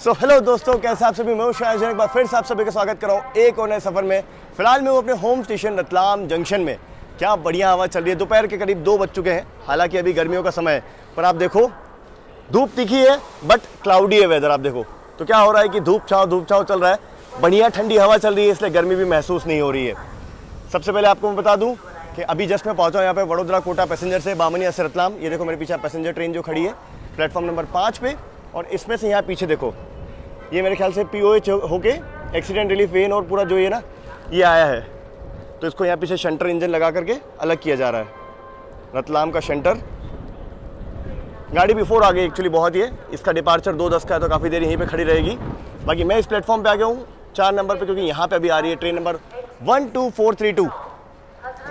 So hello दोस्तों, कैसे आप सभी। मैं शायद एक बार फिर से आप सभी का स्वागत कर रहा हूँ एक और नए सफ़र में। फिलहाल मैं हूँ अपने होम स्टेशन रतलाम जंक्शन में। क्या बढ़िया हवा चल रही है। दोपहर के करीब 2 बज चुके हैं। हालांकि अभी गर्मियों का समय है, पर आप देखो धूप तीखी है बट क्लाउडी है वेदर। आप देखो तो क्या हो रहा है कि धूप छाँव चल रहा है। बढ़िया ठंडी हवा चल रही है, इसलिए गर्मी भी महसूस नहीं हो रही है। सबसे पहले आपको मैं बता दूँ कि अभी जस्ट मैं पहुँचा यहाँ पे वडोदरा कोटा पैसेंजर से बामनिया से रतलाम। ये देखो मेरे पीछे पैसेंजर ट्रेन जो खड़ी है प्लेटफॉर्म नंबर 5 पे। और इसमें से यहाँ पीछे देखो, ये मेरे ख्याल से POH होके एक्सीडेंट रिलीफ वेन और पूरा जो ये ना ये आया है, तो इसको यहाँ पीछे शंटर इंजन लगा करके अलग किया जा रहा है। रतलाम का शंटर गाड़ी बिफोर आ गई एक्चुअली बहुत ही है। इसका डिपार्चर 2:10 का है, तो काफ़ी देर यहीं पे खड़ी रहेगी। बाकी मैं इस प्लेटफॉर्म पे आ गया हूँ 4 नंबर पे, क्योंकि यहाँ पे अभी आ रही है train number 12432,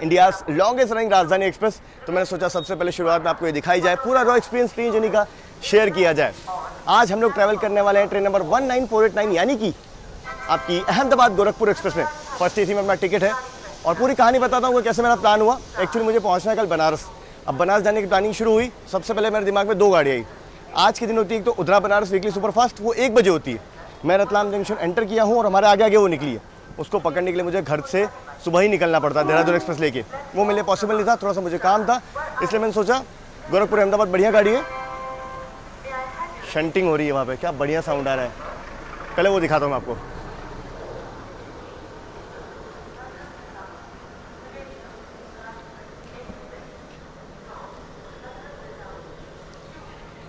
India longest running राजधानी एक्सप्रेस। तो मैंने सोचा सबसे पहले शुरुआत में आपको ये दिखाई जाए, पूरा रॉ एक्सपीरियंस 3 जर्नी का शेयर किया जाए। आज हम लोग ट्रैवल करने वाले हैं ट्रेन नंबर 19489, यानी कि आपकी अहमदाबाद गोरखपुर एक्सप्रेस में। फर्स्ट AC में अपना टिकट है और पूरी कहानी बताता हूँ कैसे मेरा प्लान हुआ। एक्चुअली मुझे पहुँचना है कल बनारस। अब बनारस जाने की प्लानिंग शुरू हुई। सबसे पहले मेरे दिमाग में 2 गाड़ी आई। आज के दिन होती है एक तो उधरा बनारस वीकली सुपरफास्ट, वो 1 बजे होती है। मैं रतलाम जंक्शन एंटर किया हूँ और हमारे आगे आगे वो निकली है। उसको पकड़ने के लिए मुझे घर से सुबह ही निकलना पड़ता है देहरादून एक्सप्रेस लेके। वो मेरे लिए पॉसिबल नहीं था, थोड़ा सा मुझे काम था, इसलिए मैंने सोचा गोरखपुर अहमदाबाद बढ़िया गाड़ी है। शंटिंग हो रही है वहाँ पे, क्या बढ़िया साउंड आ रहा है। पहले वो दिखाता हूँ मैं आपको।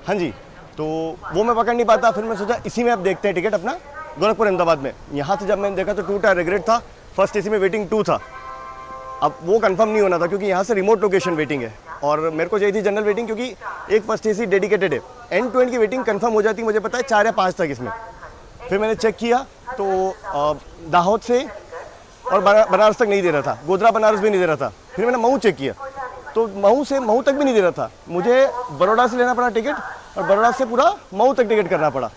हाँ जी, तो वो मैं पकड़ नहीं पाता। फिर मैं सोचा इसी में अब देखते हैं टिकट अपना गोरखपुर अहमदाबाद में। यहाँ से जब मैंने देखा तो 2 टायर रिग्रेट था। फर्स्ट AC में वेटिंग 2 था। अब वो कंफर्म नहीं होना था क्योंकि यहाँ से रिमोट लोकेशन वेटिंग है और मेरे को चाहिए थी जनरल वेटिंग, क्योंकि एक फर्स्ट AC डेडिकेटेड है। एंड टू एंड की वेटिंग कंफर्म हो जाती मुझे पता है 4 या 5 तक इसमें। फिर मैंने चेक किया तो दाहोद से और बनारस तक नहीं दे रहा था, गोधरा बनारस भी नहीं दे रहा था। फिर मैंने महू चेक किया तो महू से महू तक भी नहीं दे रहा था। मुझे बड़ौदा से लेना पड़ा टिकट और बड़ौदा से पूरा महू तक टिकट करना पड़ा।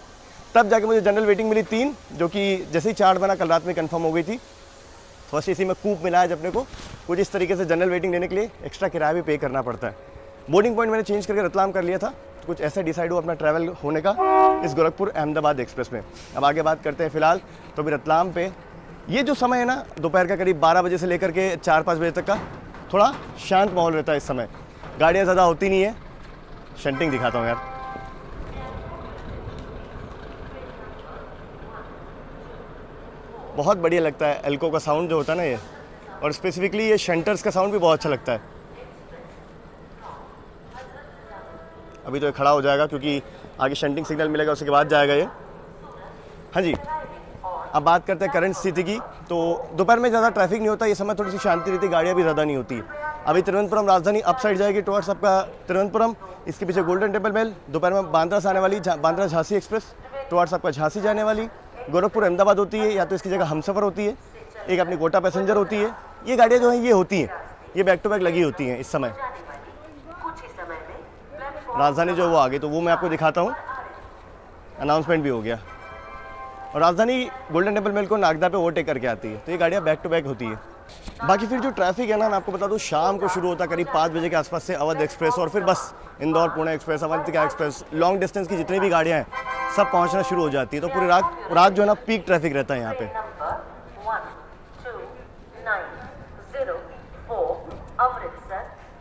तब जाके मुझे जनरल वेटिंग मिली 3, जो कि जैसे ही चार्ट बना कल रात में कंफर्म हो गई थी। फर्स्ट AC में कूप मिला है अपने को। कुछ इस तरीके से जनरल वेटिंग लेने के लिए एक्स्ट्रा किराया भी पे करना पड़ता है। बोर्डिंग पॉइंट मैंने चेंज करके रतलाम कर लिया था। कुछ ऐसा डिसाइड हुआ अपना ट्रैवल होने का इस गोरखपुर अहमदाबाद एक्सप्रेस में। अब आगे बात करते हैं। फिलहाल तो अभी रतलाम पे ये जो समय है ना, दोपहर का करीब 12 बजे से लेकर के 4-5 बजे तक का थोड़ा शांत माहौल रहता है। इस समय गाड़ियाँ ज़्यादा होती नहीं है। शंटिंग दिखाता हूँ यार। बहुत बढ़िया लगता है एल्को का साउंड जो होता है ना ये, और स्पेसिफिकली ये शंटर्स का साउंड भी बहुत अच्छा लगता है। अभी तो ये खड़ा हो जाएगा क्योंकि आगे शंटिंग सिग्नल मिलेगा, उसके बाद जाएगा ये। हाँ जी, अब बात करते हैं करंट स्थिति की। तो दोपहर में ज़्यादा ट्रैफिक नहीं होता, ये समय थोड़ी सी शांति रहती है, गाड़ियाँ भी ज़्यादा नहीं होती। अभी तिरुवनंतपुरम राजधानी अप साइड जाएगी टुवर्ड्स आपका तिरुवनंतपुरम। इसके पीछे गोल्डन टेम्पल मेल। दोपहर में बांद्रा से आने वाली बांद्रा झांसी एक्सप्रेस टुवर्ड्स आपका झांसी जाने वाली। गोरखपुर अहमदाबाद होती है, या तो इसकी जगह हमसफ़र होती है, एक अपनी कोटा पैसेंजर होती है। ये गाड़ियाँ जो हैं ये होती हैं, ये बैक टू बैक लगी होती हैं। इस समय राजधानी जो वो आ गई, तो वो मैं आपको दिखाता हूँ। अनाउंसमेंट भी हो गया। और राजधानी गोल्डन टेम्पल मेल को नागदा पे ओवरटेक करके आती है, तो ये गाड़ियाँ बैक टू बैक होती है। बाकी फिर जो ट्रैफिक है ना, मैं आपको बता दूँ शाम को शुरू होता है करीब 5 बजे के आसपास से। अवध एक्सप्रेस और फिर बस Indore Pune express, Avantika express, long distance की जितनी भी गाड़ियाँ हैं सब पहुँचना शुरू हो जाती है। तो पूरी रात जो है ना पीक ट्रैफिक रहता है यहाँ पे।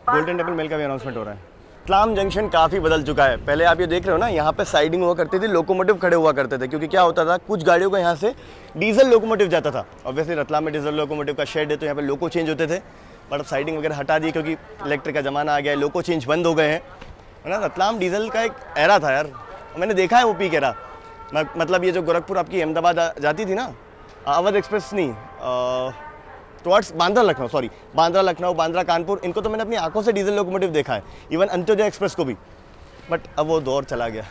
गोल्डन टेम्पल मेल का भी अनाउंसमेंट हो रहा है। रतलाम जंक्शन काफ़ी बदल चुका है। पहले आप ये देख रहे हो ना, यहाँ पे साइडिंग हुआ करती थी, लोकोमोटिव खड़े हुआ करते थे, क्योंकि क्या होता था कुछ गाड़ियों का यहाँ से डीजल लोकोमोटिव जाता था। ऑब्वियसली रतलाम में डीजल लोकोमोटिव का शेड है, तो यहाँ पे लोको चेंज होते थे। बट अब साइडिंग वगैरह हटा दी क्योंकि इलेक्ट्रिक का ज़माना आ गया है, लोको चेंज बंद हो गए हैं, है ना। रतलाम डीजल का एक एरा था यार, मैंने देखा है वो पीक एरा। मतलब ये जो गोरखपुर आपकी अहमदाबाद जाती थी ना, अवध एक्सप्रेस नहीं, टुवर्ड्स बांद्रा लखनऊ, सॉरी बांद्रा लखनऊ, बांद्रा कानपुर, इनको तो मैंने अपनी आंखों से डीजल लोकोमोटिव देखा है, इवन अंत्योदय एक्सप्रेस को भी। बट अब वो दौर चला गया।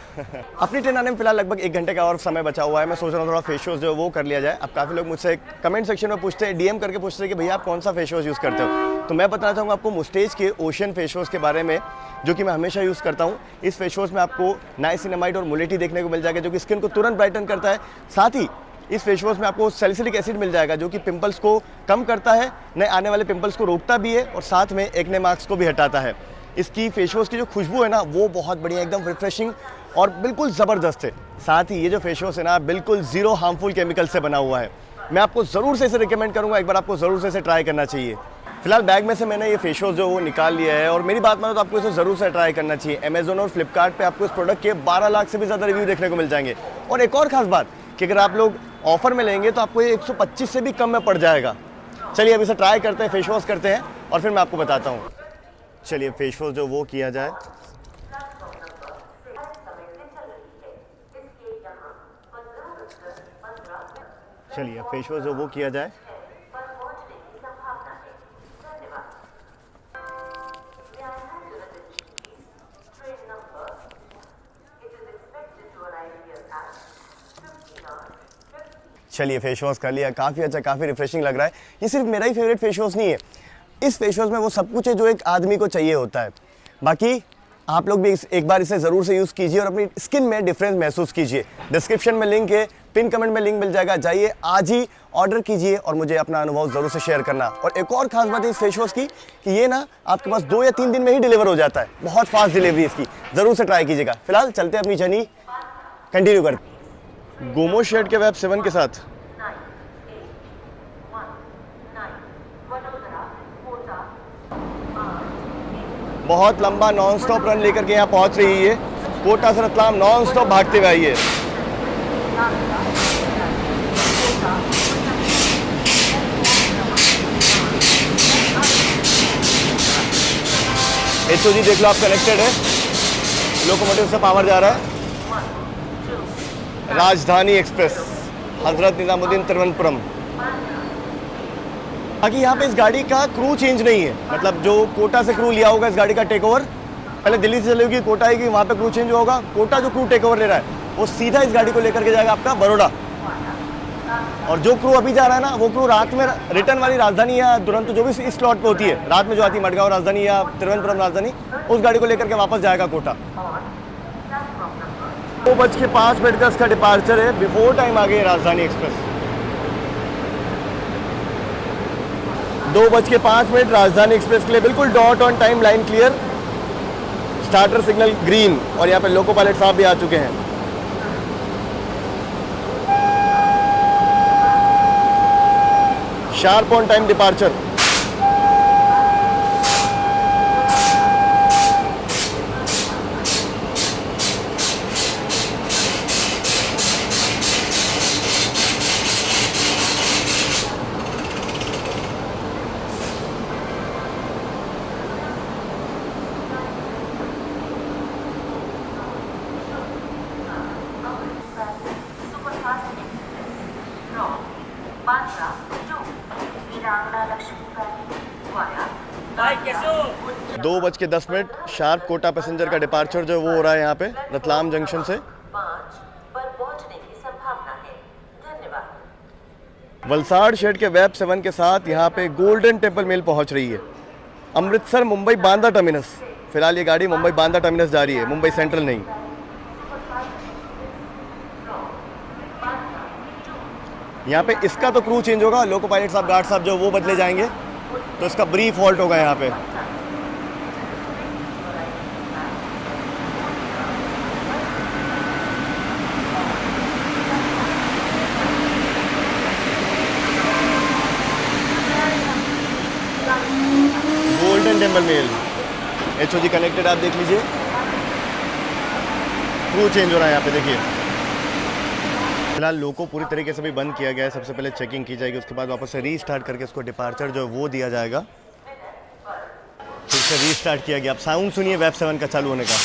अपनी ट्रेन आने में फिलहाल लगभग 1 घंटे का और समय बचा हुआ है। मैं सोच रहा हूँ थोड़ा फेस वॉश जो है वो कर लिया जाए। अब काफ़ी लोग मुझसे कमेंट सेक्शन में पूछते हैं, DM करके पूछते हैं कि भैया आप कौन सा फेस वॉश यूज़ करते हो। तो मैं बताना चाहूँगा आपको मुस्टेज के ओशन फेस वॉश के बारे में, जो कि मैं हमेशा यूज़ करता हूँ। इस फेस वॉश में आपको नाइसिनामाइड और मुलेटी देखने को मिल जाएगा, जो कि स्किन को तुरंत ब्राइटन करता है। साथ ही इस फेस वॉश में आपको सैलिसिलिक एसिड मिल जाएगा, जो कि पिंपल्स को कम करता है, नए आने वाले पिंपल्स को रोकता भी है और साथ में एक्ने मार्क्स को भी हटाता है। इसकी फेस वॉश की जो खुशबू है ना, वो बहुत बढ़िया, एकदम रिफ्रेशिंग और बिल्कुल ज़बरदस्त है। साथ ही ये जो फेस वॉश है ना बिल्कुल ज़ीरो हार्मफुल केमिकल से बना हुआ है। मैं आपको ज़रूर से इसे रिकमेंड करूँगा, एक बार आपको ज़रूर से इसे ट्राई करना चाहिए। फिलहाल बैग में से मैंने ये फेस वॉश जो वो निकाल लिया है और मेरी बात मानो तो आपको इसे ज़रूर से ट्राई करना चाहिए। अमेजोन और फ्लिपकार्ट पे आपको इस प्रोडक्ट के 12 लाख से भी ज़्यादा रिव्यू देखने को मिल जाएंगे। और एक और ख़ास बात कि अगर आप लोग ऑफर में लेंगे तो आपको ये 125 से भी कम में पड़ जाएगा। चलिए अब इसे ट्राई करते हैं, फेस वॉश करते हैं और फिर मैं आपको बताता हूँ। चलिए फेस वॉश जो वो किया जाए। चलिए फेस वॉश जो वो किया जाए। चलिए फेस वॉश कर लिया, काफ़ी अच्छा, काफ़ी रिफ्रेशिंग लग रहा है। ये सिर्फ मेरा ही फेवरेट फेस वॉश नहीं है, इस फेस वॉश में वो सब कुछ है जो एक आदमी को चाहिए होता है। बाकी आप लोग भी एक बार इसे ज़रूर से यूज़ कीजिए और अपनी स्किन में डिफरेंस महसूस कीजिए। डिस्क्रिप्शन में लिंक है, पिन कमेंट में लिंक मिल जाएगा, जाइए आज ही ऑर्डर कीजिए और मुझे अपना अनुभव ज़रूर से शेयर करना। और एक और ख़ास बात है इस फेस वॉश की कि ये ना आपके पास 2 या 3 दिन में ही डिलीवर हो जाता है, बहुत फास्ट डिलीवरी इसकी, ज़रूर से ट्राई कीजिएगा। फिलहाल चलते हैं अपनी जर्नी कंटिन्यू करते। गोमो शेड के वेब 7 के साथ बहुत लंबा नॉन स्टॉप रन लेकर के यहाँ पहुँच रही है। कोटा से रतलाम नॉन स्टॉप भागते हुए आई है। HOG देख लो आप कनेक्टेड है, लोकोमोटिव से पावर जा रहा है। राजधानी एक्सप्रेस हजरत निजामुद्दीन तिरुवनंतपुरम। बाकी यहाँ पे इस गाड़ी का क्रू चेंज नहीं है, मतलब जो कोटा से क्रू लिया होगा इस गाड़ी का टेक ओवर, पहले दिल्ली से चलेगी कोटा आएगी, वहाँ पे क्रू चेंज होगा। कोटा जो क्रू टेक ओवर ले रहा है वो सीधा इस गाड़ी को लेकर के जाएगा आपका बड़ौदा। और जो क्रू अभी जा रहा है ना वो क्रू रात में रिटर्न वाली राजधानी या दुरंतो जो भी इस स्लॉट पे होती है, रात में जो आती है मडगांव राजधानी या तिरुवनंतपुरम राजधानी, उस गाड़ी को लेकर के वापस जाएगा कोटा। 2:05 का इसका डिपार्चर है, बिफोर टाइम आ गई राजधानी एक्सप्रेस। 2:05 राजधानी एक्सप्रेस के लिए बिल्कुल dot on time, line clear, starter signal green और यहाँ पे लोको पायलट साहब भी आ चुके हैं। Sharp on time departure. दो 2:10 शार्प कोटा पैसेंजर का डिपार्चर जो वो हो रहा है यहाँ पे रतलाम जंक्शन से। वलसाड़ शेड के वेब 7 के साथ यहाँ पे गोल्डन टेम्पल मेल पहुँच रही है। अमृतसर मुंबई बांद्रा टर्मिनस, फिलहाल ये गाड़ी मुंबई बांद्रा टर्मिनस जा रही है, मुंबई सेंट्रल नहीं। यहाँ पे इसका तो क्रू चेंज होगा, लोको पायलट साहब गार्ड साहब जो वो बदले जाएंगे, तो इसका ब्रीफ हॉल्ट होगा यहाँ पे। Golden Temple Mail HOG connected, आप देख लीजिए, क्रू चेंज हो रहा है यहाँ पे, देखिए। फिलहाल लोको पूरी तरीके से भी बंद किया गया है, सबसे पहले चेकिंग की जाएगी, उसके बाद वापस से रीस्टार्ट करके इसको डिपार्चर जो वो दिया जाएगा। फिर से रीस्टार्ट किया गया। अब साउंड सुनिए वेब 7 का चालू होने का।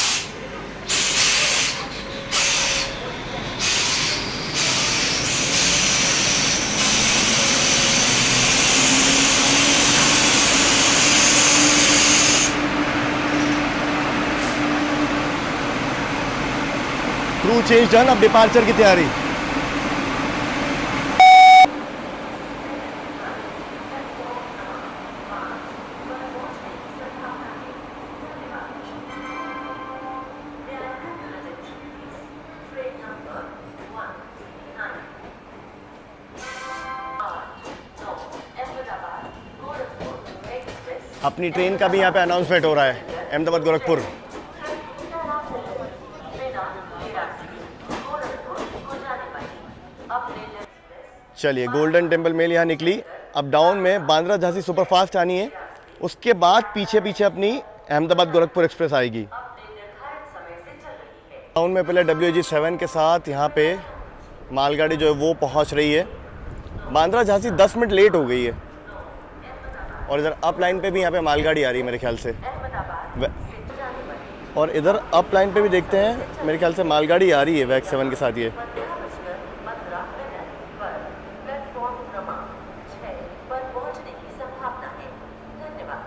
क्रू चेंज डन, अब डिपार्चर की तैयारी। अपनी ट्रेन का भी यहाँ पे अनाउंसमेंट हो रहा है, अहमदाबाद गोरखपुर। चलिए, गोल्डन टेम्पल मेल यहाँ निकली। अब डाउन में बांद्रा झांसी सुपरफास्ट आनी है, उसके बाद पीछे पीछे अपनी अहमदाबाद गोरखपुर एक्सप्रेस आएगी। टाउन में पहले WAG 7 के साथ यहाँ पे मालगाड़ी जो है वो पहुँच रही है। बांद्रा झांसी 10 मिनट लेट हो गई है। और इधर अप लाइन पे भी यहाँ पे मालगाड़ी आ रही है मेरे ख्याल से। और इधर अप लाइन पे भी देखते हैं, मेरे ख्याल से मालगाड़ी आ रही है वैग 7 के साथ। ये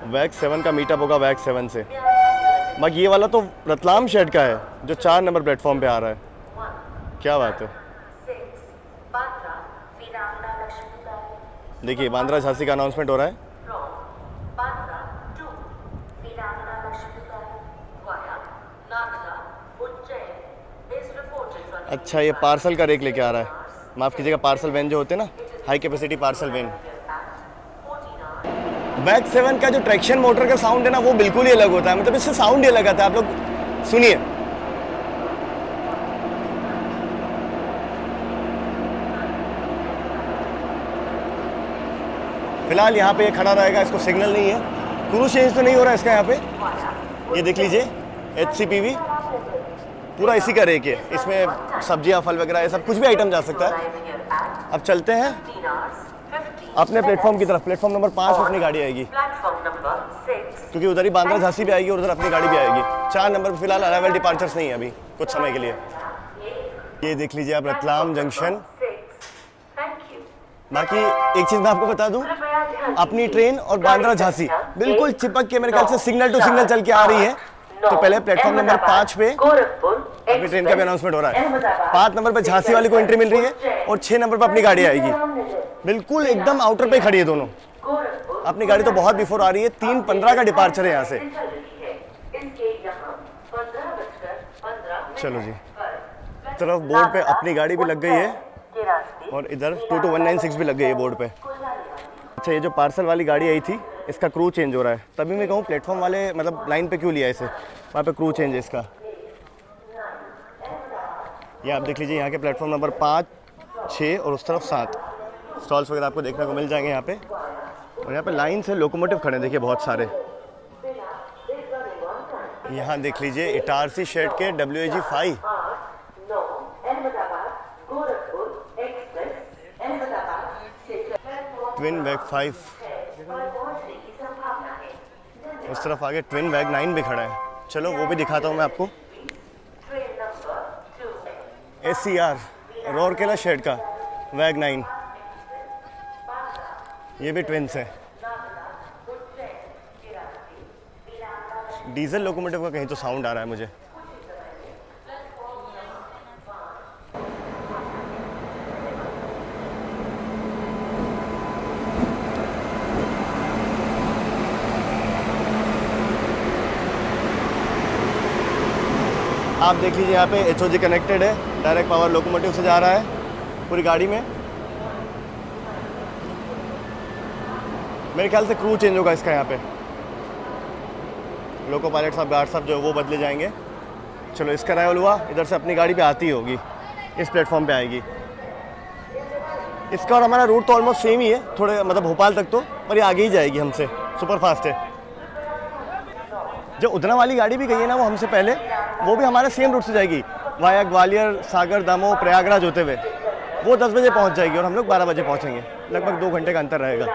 वैग 7 का मीटअप होगा वैग 7 से। बाकी ये वाला तो रतलाम शेड का है जो 4 नंबर प्लेटफॉर्म पे आ रहा है। क्या बात है। देखिए, बांद्रा झांसी का अनाउंसमेंट हो रहा है। अच्छा, ये पार्सल का रेक लेके आ रहा है। माफ़ कीजिएगा, पार्सल वैन जो होते हैं ना, हाई कैपेसिटी पार्सल वैन। वैग 7 का जो ट्रैक्शन मोटर का साउंड है ना, वो बिल्कुल ही अलग होता है। मतलब इससे साउंड ही अलग आता है। आप लोग सुनिए। फिलहाल यहाँ पे ये खड़ा रहेगा, इसको सिग्नल नहीं है। क्रूज चेंज तो नहीं हो रहा है इसका यहाँ पे। ये देख लीजिए, HCPV पूरा इसी का रेक है। इसमें सब्जियां, फल वगैरह ये सब कुछ भी आइटम जा सकता है। अब चलते हैं अपने प्लेटफॉर्म की तरफ। प्लेटफॉर्म नंबर 5 में अपनी गाड़ी आएगी, क्योंकि उधर ही बांद्रा झांसी भी आएगी और उधर अपनी गाड़ी भी आएगी। 4 नंबर पर फिलहाल अराइवल डिपार्चर्स नहीं है अभी कुछ समय के लिए। ये देख लीजिए आप, रतलाम जंक्शन। बाकी एक चीज़ मैं आपको बता दूं, अपनी ट्रेन और बांद्रा झांसी बिल्कुल चिपक के मेरे ख्याल से सिग्नल टू सिग्नल चल के आ रही है। तो पहले प्लेटफॉर्म नंबर 5 पे अपनी ट्रेन का भी अनाउंसमेंट हो रहा है। 5 नंबर पे झांसी वाली को एंट्री मिल रही है और 6 नंबर पे अपनी गाड़ी आएगी। बिल्कुल एकदम आउटर पे खड़ी है दोनों। अपनी गाड़ी तो बहुत बिफोर आ रही है। 3:15 का डिपार्चर है यहाँ से। चलो जी, तरफ बोर्ड पे अपनी गाड़ी भी लग गई है और इधर 22196 भी लग गई है बोर्ड पे। अच्छा, ये जो पार्सल वाली गाड़ी आई थी, इसका क्रू चेंज हो रहा है। तभी मैं कहूँ प्लेटफॉर्म वाले मतलब लाइन पे क्यों लिया इसे, वहाँ पे क्रू चेंज है इसका। ये आप देख लीजिए, यहाँ के प्लेटफॉर्म नंबर 5, 6 और उस तरफ 7 स्टॉल्स वगैरह आपको देखने को मिल जाएंगे यहाँ पे। और यहाँ पे लाइन से लोकोमोटिव खड़े हैं, देखिए बहुत सारे। यहाँ देख लीजिए इटारसी शेड के WAG 5। ट्विन वैग 5। उस तरफ आगे ट्विन वैग 9 भी खड़ा है। चलो वो भी दिखाता हूँ मैं आपको। SCR रोरकेला शेड का वैग 9, ये भी ट्विन्स है। डीजल लोकोमोटिव का कहीं तो साउंड आ रहा है मुझे। आप देख लीजिए यहाँ पे HOG कनेक्टेड है, डायरेक्ट पावर लोकोमोटिव से जा रहा है पूरी गाड़ी में। मेरे ख्याल से क्रू चेंज होगा इसका यहाँ पे। लोको पायलट साहब, गार्ड साहब जो है वो बदले जाएंगे। चलो, इसका अराइवल हुआ। इधर से अपनी गाड़ी पे आती होगी, इस प्लेटफॉर्म पे आएगी। इसका और हमारा रूट तो ऑलमोस्ट सेम ही है, थोड़े मतलब भोपाल तक तो, पर ये आगे ही जाएगी हमसे, सुपर फास्ट है। जो उधना वाली गाड़ी भी गई है ना वो हमसे पहले, वो भी हमारे सेम रूट से जाएगी, वाया ग्वालियर, सागर, दमोह, प्रयागराज होते हुए। वो 10 बजे पहुंच जाएगी और हम लोग 12 बजे पहुंचेंगे। लगभग 2 घंटे का अंतर रहेगा।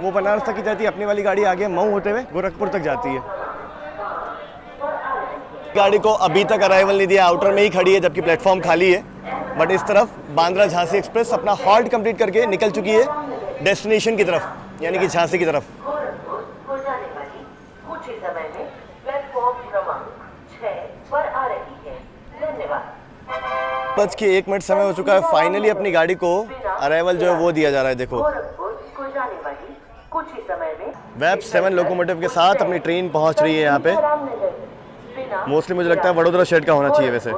वो बनारस तक की जाती है, अपनी वाली गाड़ी आगे मऊ होते हुए गोरखपुर तक जाती है। गाड़ी को अभी तक अराइवल नहीं दिया, आउटर में ही खड़ी है जबकि प्लेटफॉर्म खाली है। बट इस तरफ बांद्रा झांसी एक्सप्रेस अपना हॉल्ट कंप्लीट करके निकल चुकी है डेस्टिनेशन की तरफ, यानी कि झांसी की तरफ। बज के 1 मिनट समय हो चुका है। फाइनली अपनी गाड़ी को अराइवल जो है वो दिया जा रहा है। देखो, वैग 7 लोकोमोटिव के साथ अपनी ट्रेन पहुंच रही है यहाँ पे। मोस्टली मुझे लगता है वडोदरा शेड का होना चाहिए वैसे।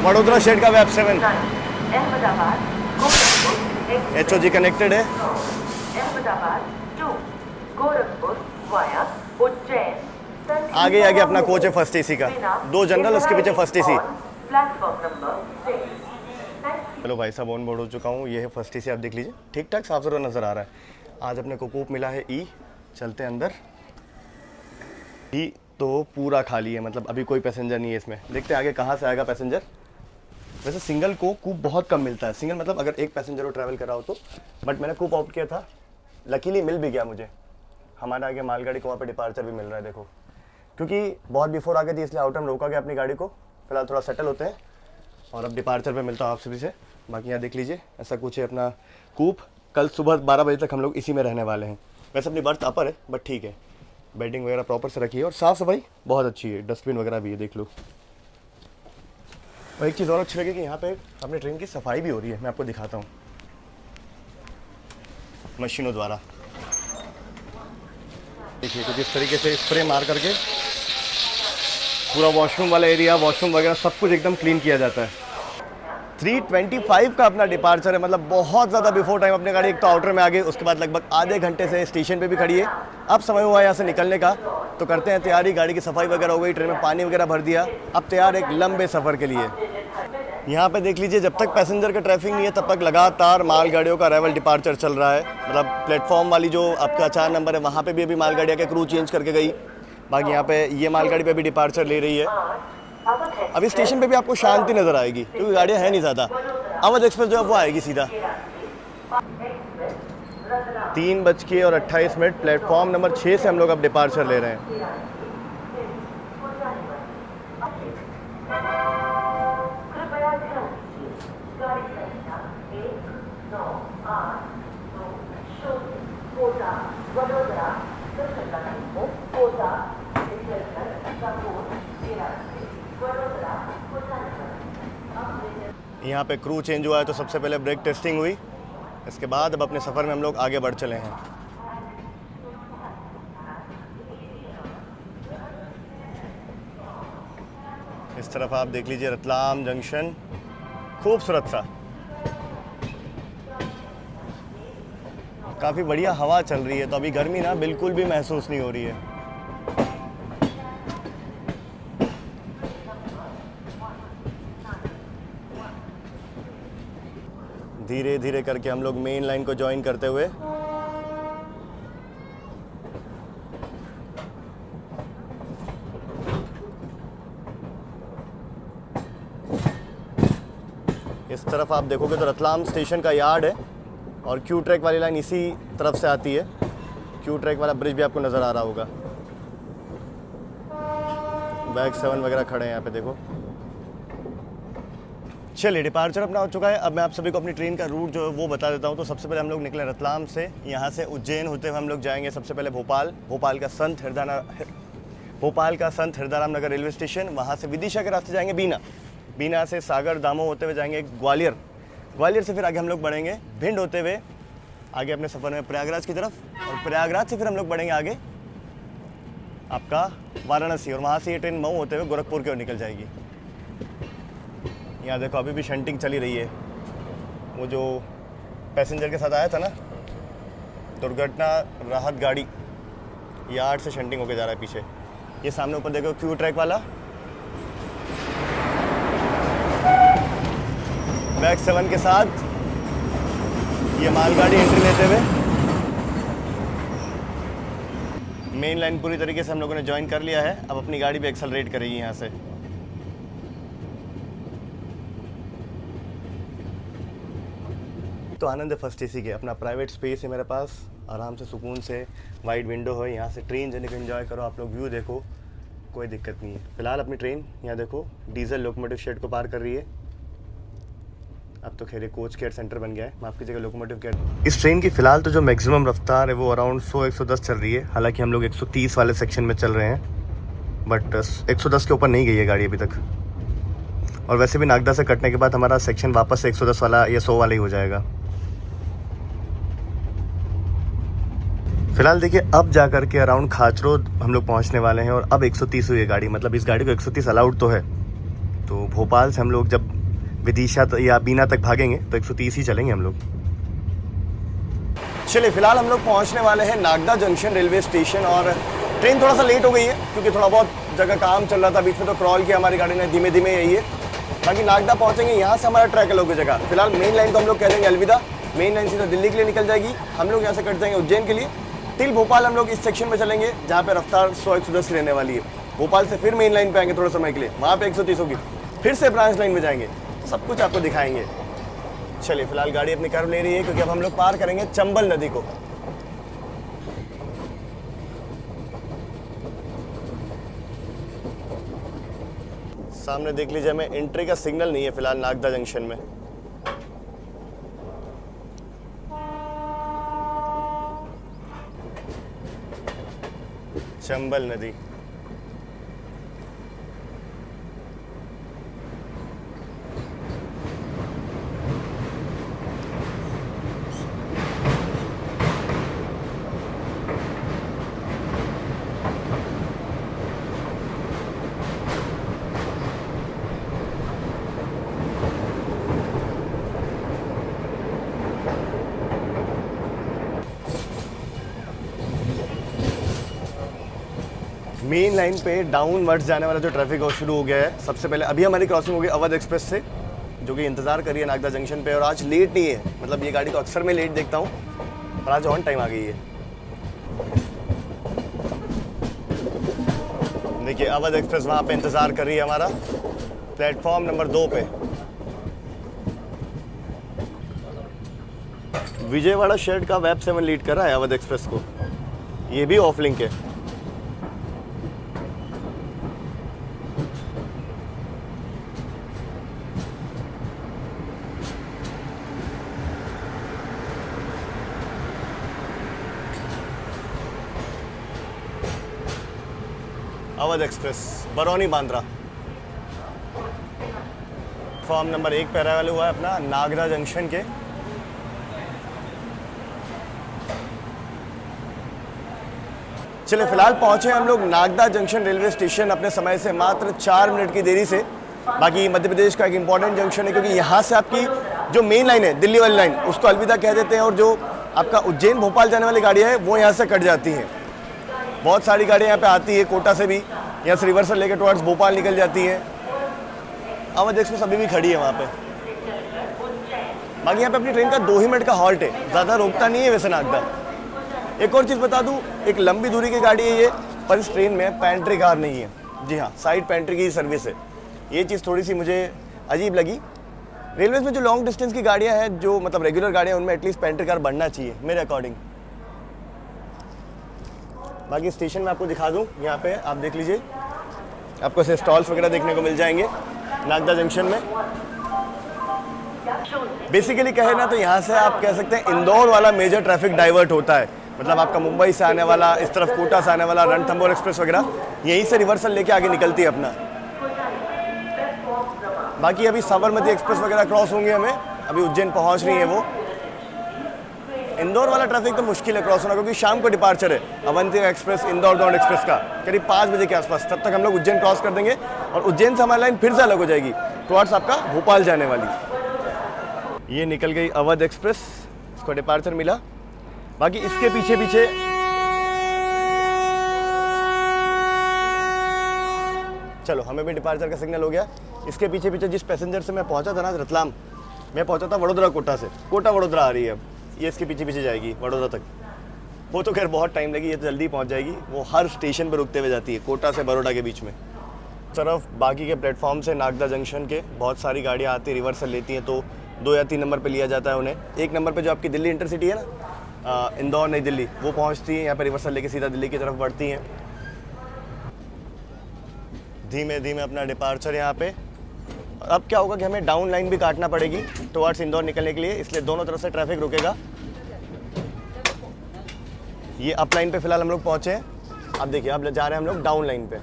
वडोदरा शेड का वैग 7 HOG कनेक्टेड है। Ahmedabad to Gorakhpur via Ujjain. आगे आगे अपना कोच है फर्स्ट एसी का, 2 जनरल, उसके पीछे फर्स्ट एसी। Platform number 6। चलो भाई साहब ऑन बोर्ड हो चुका हूँ, ये है फर्स्ट एसी, आप देख लीजिए ठीक ठाक साफ सुथरा नज़र आ रहा है। आज अपने को कूप मिला है ई, चलते हैं अंदर। ई तो पूरा खाली है, मतलब अभी कोई पैसेंजर नहीं है इसमें। देखते हैं आगे कहाँ से आएगा पैसेंजर। वैसे सिंगल को कूप बहुत कम मिलता है, सिंगल मतलब अगर एक पैसेंजर को ट्रैवल करा हो तो, बट मैंने कूप आउट किया था, लकीली मिल भी गया मुझे। हमारे आगे मालगाड़ी को वहाँ पे डिपार्चर भी मिल रहा है देखो, क्योंकि बहुत बिफोर आ गई थी इसलिए आउटर में रोका गया अपनी गाड़ी को। फिलहाल थोड़ा सेटल होते हैं और अब डिपार्चर पे मिलता हूँ आप सभी से। बाकी यहाँ देख लीजिए ऐसा कुछ है अपना कूप। कल सुबह 12 बजे तक हम लोग इसी में रहने वाले हैं। वैसे अपनी बर्थ अपर है बट ठीक है, बेडिंग वगैरह प्रॉपर से रखी है और साफ़ सफाई बहुत अच्छी है, डस्टबिन वगैरह भी है देख लो। और एक चीज़ और अच्छी लगी कि यहाँ पे अपने ट्रेन की सफाई भी हो रही है, मैं आपको दिखाता हूँ मशीनों द्वारा। देखिए कुछ इस तरीके से स्प्रे मार करके पूरा वॉशरूम वाला एरिया, वॉशरूम वगैरह सब कुछ एकदम क्लीन किया जाता है। 3:25 का अपना डिपार्चर है, मतलब बहुत ज़्यादा बिफोर टाइम अपनी गाड़ी एक तो आउटर में आ गई, उसके बाद लगभग आधे घंटे से स्टेशन पे भी खड़ी है। अब समय हुआ है यहाँ से निकलने का, तो करते हैं तैयारी। गाड़ी की सफाई वगैरह हो गई, ट्रेन में पानी वगैरह भर दिया, अब तैयार एक लंबे सफ़र के लिए। यहाँ पे देख लीजिए जब तक पैसेंजर का ट्रैफिक नहीं है तब तक लगातार मालगाड़ियों का अराइवल डिपार्चर चल रहा है। मतलब प्लेटफॉर्म वाली जो आपका 4 नंबर है वहाँ पे भी अभी मालगाड़ियाँ के क्रू चेंज करके गई। बाकी यहाँ पे ये मालगाड़ी पे भी डिपार्चर ले रही है। अभी स्टेशन पे भी आपको शांति नज़र आएगी क्योंकि गाड़ियाँ हैं नहीं ज़्यादा। अवध एक्सप्रेस जो है वो आएगी सीधा 3:28 प्लेटफॉर्म नंबर 6 से हम लोग अब डिपार्चर ले रहे हैं। यहाँ पे क्रू चेंज हुआ है तो सबसे पहले ब्रेक टेस्टिंग हुई, इसके बाद अब अपने सफ़र में हम लोग आगे बढ़ चले हैं। इस तरफ आप देख लीजिए रतलाम जंक्शन, खूबसूरत सा, काफ़ी बढ़िया हवा चल रही है, तो अभी गर्मी ना बिल्कुल भी महसूस नहीं हो रही है। धीरे धीरे करके हम लोग मेन लाइन को ज्वाइन करते हुए इस तरफ आप देखोगे तो रतलाम स्टेशन का यार्ड है और क्यू ट्रैक वाली लाइन इसी तरफ से आती है। क्यू ट्रैक वाला ब्रिज भी आपको नज़र आ रहा होगा। बैग 7 वगैरह खड़े हैं यहाँ पे देखो। चलिए डिपार्चर अपना हो चुका है। अब मैं आप सभी को अपनी ट्रेन का रूट जो है वो बता देता हूँ। तो सबसे पहले हम लोग निकले रतलाम से, यहाँ से उज्जैन होते हुए हम लोग जाएंगे सबसे पहले भोपाल। भोपाल का संत हिरदाराम नगर रेलवे स्टेशन, वहाँ से विदिशा के रास्ते जाएंगे बीना। बीना से सागर दामो होते हुए जाएंगे ग्वालियर। ग्वालियर से फिर आगे हम लोग बढ़ेंगे भिंड होते हुए आगे अपने सफ़र में प्रयागराज की तरफ, और प्रयागराज से फिर हम लोग बढ़ेंगे आगे आपका वाराणसी, और वहाँ से ये ट्रेन मऊ होते हुए गोरखपुर की ओर निकल जाएगी। यहाँ देखो अभी भी शंटिंग चली रही है। वो जो पैसेंजर के साथ आया था ना दुर्घटना राहत गाड़ी, यार्ड से शंटिंग होके जा रहा है पीछे। ये सामने ऊपर देखो क्यू ट्रैक वाला बैग 7 के साथ ये मालगाड़ी एंट्री लेते हुए मेन लाइन पूरी तरीके से हम लोगों ने ज्वाइन कर लिया है। अब अपनी गाड़ी भी एक्सेलरेट करेगी यहाँ से। तो आनंद है फर्स्ट एसी के, अपना प्राइवेट स्पेस है मेरे पास, आराम से सुकून से वाइड विंडो है, यहाँ से ट्रेन जर्नी को एंजॉय करो। आप लोग व्यू देखो, कोई दिक्कत नहीं है। फिलहाल अपनी ट्रेन यहाँ देखो डीजल लोकोमोटिव शेड को पार कर रही है। अब तो खैर कोच केयर सेंटर बन गया है, माफ़ कीजिएगा लोकोमोटिव केयर। इस ट्रेन की फिलहाल तो जो मैक्सिमम रफ्तार है वो अराउंड 100-110 चल रही है। हालांकि हम लोग 130 वाले सेक्शन में चल रहे हैं, बट 110 के ऊपर नहीं गई है गाड़ी अभी तक। और वैसे भी नागदा से कटने के बाद हमारा सेक्शन वापस से 110 वाला या 100 वाला ही हो जाएगा। फिलहाल देखिए अब जा कर के अराउंड खाचरो हम लोग पहुंचने वाले हैं, और अब 130 हुई है गाड़ी। मतलब इस गाड़ी को 130 अलाउड तो है। तो भोपाल से हम लोग जब विदिशा या बीना तक भागेंगे तो 130 ही चलेंगे हम लोग। चलिए फिलहाल हम लोग पहुंचने वाले हैं नागदा जंक्शन रेलवे स्टेशन और ट्रेन थोड़ा सा लेट हो गई है क्योंकि थोड़ा बहुत जगह काम चल रहा था, बीच में तो क्रॉल किया हमारी गाड़ी ने, धीमे धीमे यही है। बाकी नागदा पहुंचेंगे, यहाँ से हमारा ट्रैक अलग हो जाएगा। फिलहाल मेन लाइन को हम लोग कह देंगे अलविदा। मेन लाइन सीधा दिल्ली के लिए निकल जाएगी, हम लोग यहाँ से कट जाएंगे उज्जैन के लिए। टिल भोपाल हम लोग इस सेक्शन में चलेंगे जहाँ पे रफ्तार 100-110 रहने वाली है। भोपाल से फिर मेन लाइन पे आएंगे थोड़े समय के लिए, वहाँ पे 130 होगी, फिर से ब्रांच लाइन में जाएंगे, सब कुछ आपको दिखाएंगे। चलिए फिलहाल गाड़ी अपनी कर्व ले रही है क्योंकि अब हम लोग पार करेंगे चंबल नदी को। सामने देख लीजिए, हमें एंट्री का सिग्नल नहीं है फिलहाल नागदा जंक्शन में। चंबल नदी, मेन लाइन पे डाउनवर्ड्स जाने वाला जो ट्रैफिक है वो शुरू हो गया है। सबसे पहले अभी हमारी क्रॉसिंग हो गई अवध एक्सप्रेस से, जो कि इंतज़ार कर रही है नागदा जंक्शन पे। और आज लेट नहीं है, मतलब ये गाड़ी तो अक्सर मैं लेट देखता हूँ, पर आज ऑन टाइम आ गई है। देखिए अवध एक्सप्रेस वहाँ पे इंतज़ार कर रही है हमारा, प्लेटफॉर्म नंबर 2 पे। विजयवाड़ा शेड का वेब 7 लीड कर रहा है अवध एक्सप्रेस को, ये भी ऑफ लिंक है। Awadh express Barauni Bandra, form number 1 पे अराइवल हुआ है अपना नागदा जंक्शन के। चलिए फिलहाल पहुंचे हम लोग नागदा जंक्शन रेलवे स्टेशन अपने समय से मात्र 4 मिनट की देरी से। बाकी मध्य प्रदेश का एक इंपॉर्टेंट जंक्शन है क्योंकि यहाँ से आपकी जो मेन लाइन है दिल्ली वाली लाइन, उसको अलविदा कह देते हैं, और जो आपका उज्जैन भोपाल जाने वाली गाड़ियाँ हैं वो यहाँ से कट जाती हैं। बहुत सारी गाड़ियाँ यहाँ पे आती है, कोटा से भी यहाँ से रिवर्सल लेकर टुवर्ड्स भोपाल निकल जाती हैं। अवध एक्सप्रेस अभी भी खड़ी है वहाँ पे। बाकी यहाँ पे अपनी ट्रेन का 2 ही मिनट का हॉल्ट है, ज़्यादा रोकता नहीं है वैसे नागदा। एक और चीज़ बता दूँ, एक लंबी दूरी की गाड़ी है ये, पर इस ट्रेन में पेंट्री कार नहीं है। जी हाँ, साइड पेंट्री की सर्विस है। ये चीज़ थोड़ी सी मुझे अजीब लगी। रेलवेज में जो लॉन्ग डिस्टेंस की गाड़ियाँ हैं, जो मतलब रेगुलर गाड़ियाँ, उनमें एटलीस्ट पेंट्री कार बढ़ना चाहिए मेरे अकॉर्डिंग। बाकी स्टेशन में आपको दिखा दूं, यहाँ पे आप देख लीजिए, आपको ऐसे स्टॉल्स वगैरह देखने को मिल जाएंगे नागदा जंक्शन में। बेसिकली कहे ना तो यहाँ से आप कह सकते हैं इंदौर वाला मेजर ट्रैफिक डाइवर्ट होता है। मतलब आपका मुंबई से आने वाला, इस तरफ कोटा से आने वाला रणथंबोर एक्सप्रेस वगैरह यहीं से रिवर्सल लेके आगे निकलती है अपना। बाकी अभी साबरमती एक्सप्रेस वगैरह क्रॉस होंगे हमें, अभी उज्जैन पहुँच रही है वो। इंदौर वाला ट्रैफिक तो मुश्किल है क्रॉस होना क्योंकि शाम को डिपार्चर है अवंतिका एक्सप्रेस, इंदौर दौड़ एक्सप्रेस का करीब 5 बजे के आसपास। तब तक हम लोग उज्जैन क्रॉस कर देंगे और उज्जैन से हमारी लाइन फिर से अलग हो जाएगी टुवर्ड्स आपका भोपाल जाने वाली। ये निकल गई अवध एक्सप्रेस, इसको डिपार्चर मिला। बाकी इसके पीछे पीछे चलो हमें भी डिपार्चर का सिग्नल हो गया। इसके पीछे पीछे जिस पैसेंजर से मैं पहुंचा था ना रतलाम, मैं पहुंचा था वडोदरा कोटा से। कोटा वडोदरा आ रही है अब, ये इसके पीछे पीछे जाएगी वडोदरा तक। वो तो खैर बहुत टाइम लगी, ये तो जल्दी पहुंच जाएगी। वो हर स्टेशन पर रुकते हुए जाती है कोटा से बड़ौदा के बीच में। तरफ बाकी के प्लेटफॉर्म से नागदा जंक्शन के बहुत सारी गाड़ियाँ आती रिवर्सल लेती हैं, तो 2 या 3 नंबर पे लिया जाता है उन्हें। 1 नंबर पे जो आपकी दिल्ली इंटरसिटी है ना, इंदौर नई दिल्ली, वो पहुंचती है यहाँ पे रिवर्सल लेके सीधा दिल्ली की तरफ बढ़ती हैं। धीमे धीमे अपना डिपार्चर यहाँ पे। अब क्या होगा कि हमें डाउन लाइन भी काटना पड़ेगी टुवर्ड्स इंदौर निकलने के लिए, इसलिए दोनों तरफ से ट्रैफिक रुकेगा। ये अप लाइन पे फिलहाल हम लोग पहुंचे हैं। अब देखिए अब जा रहे हैं हम लोग डाउन लाइन पे।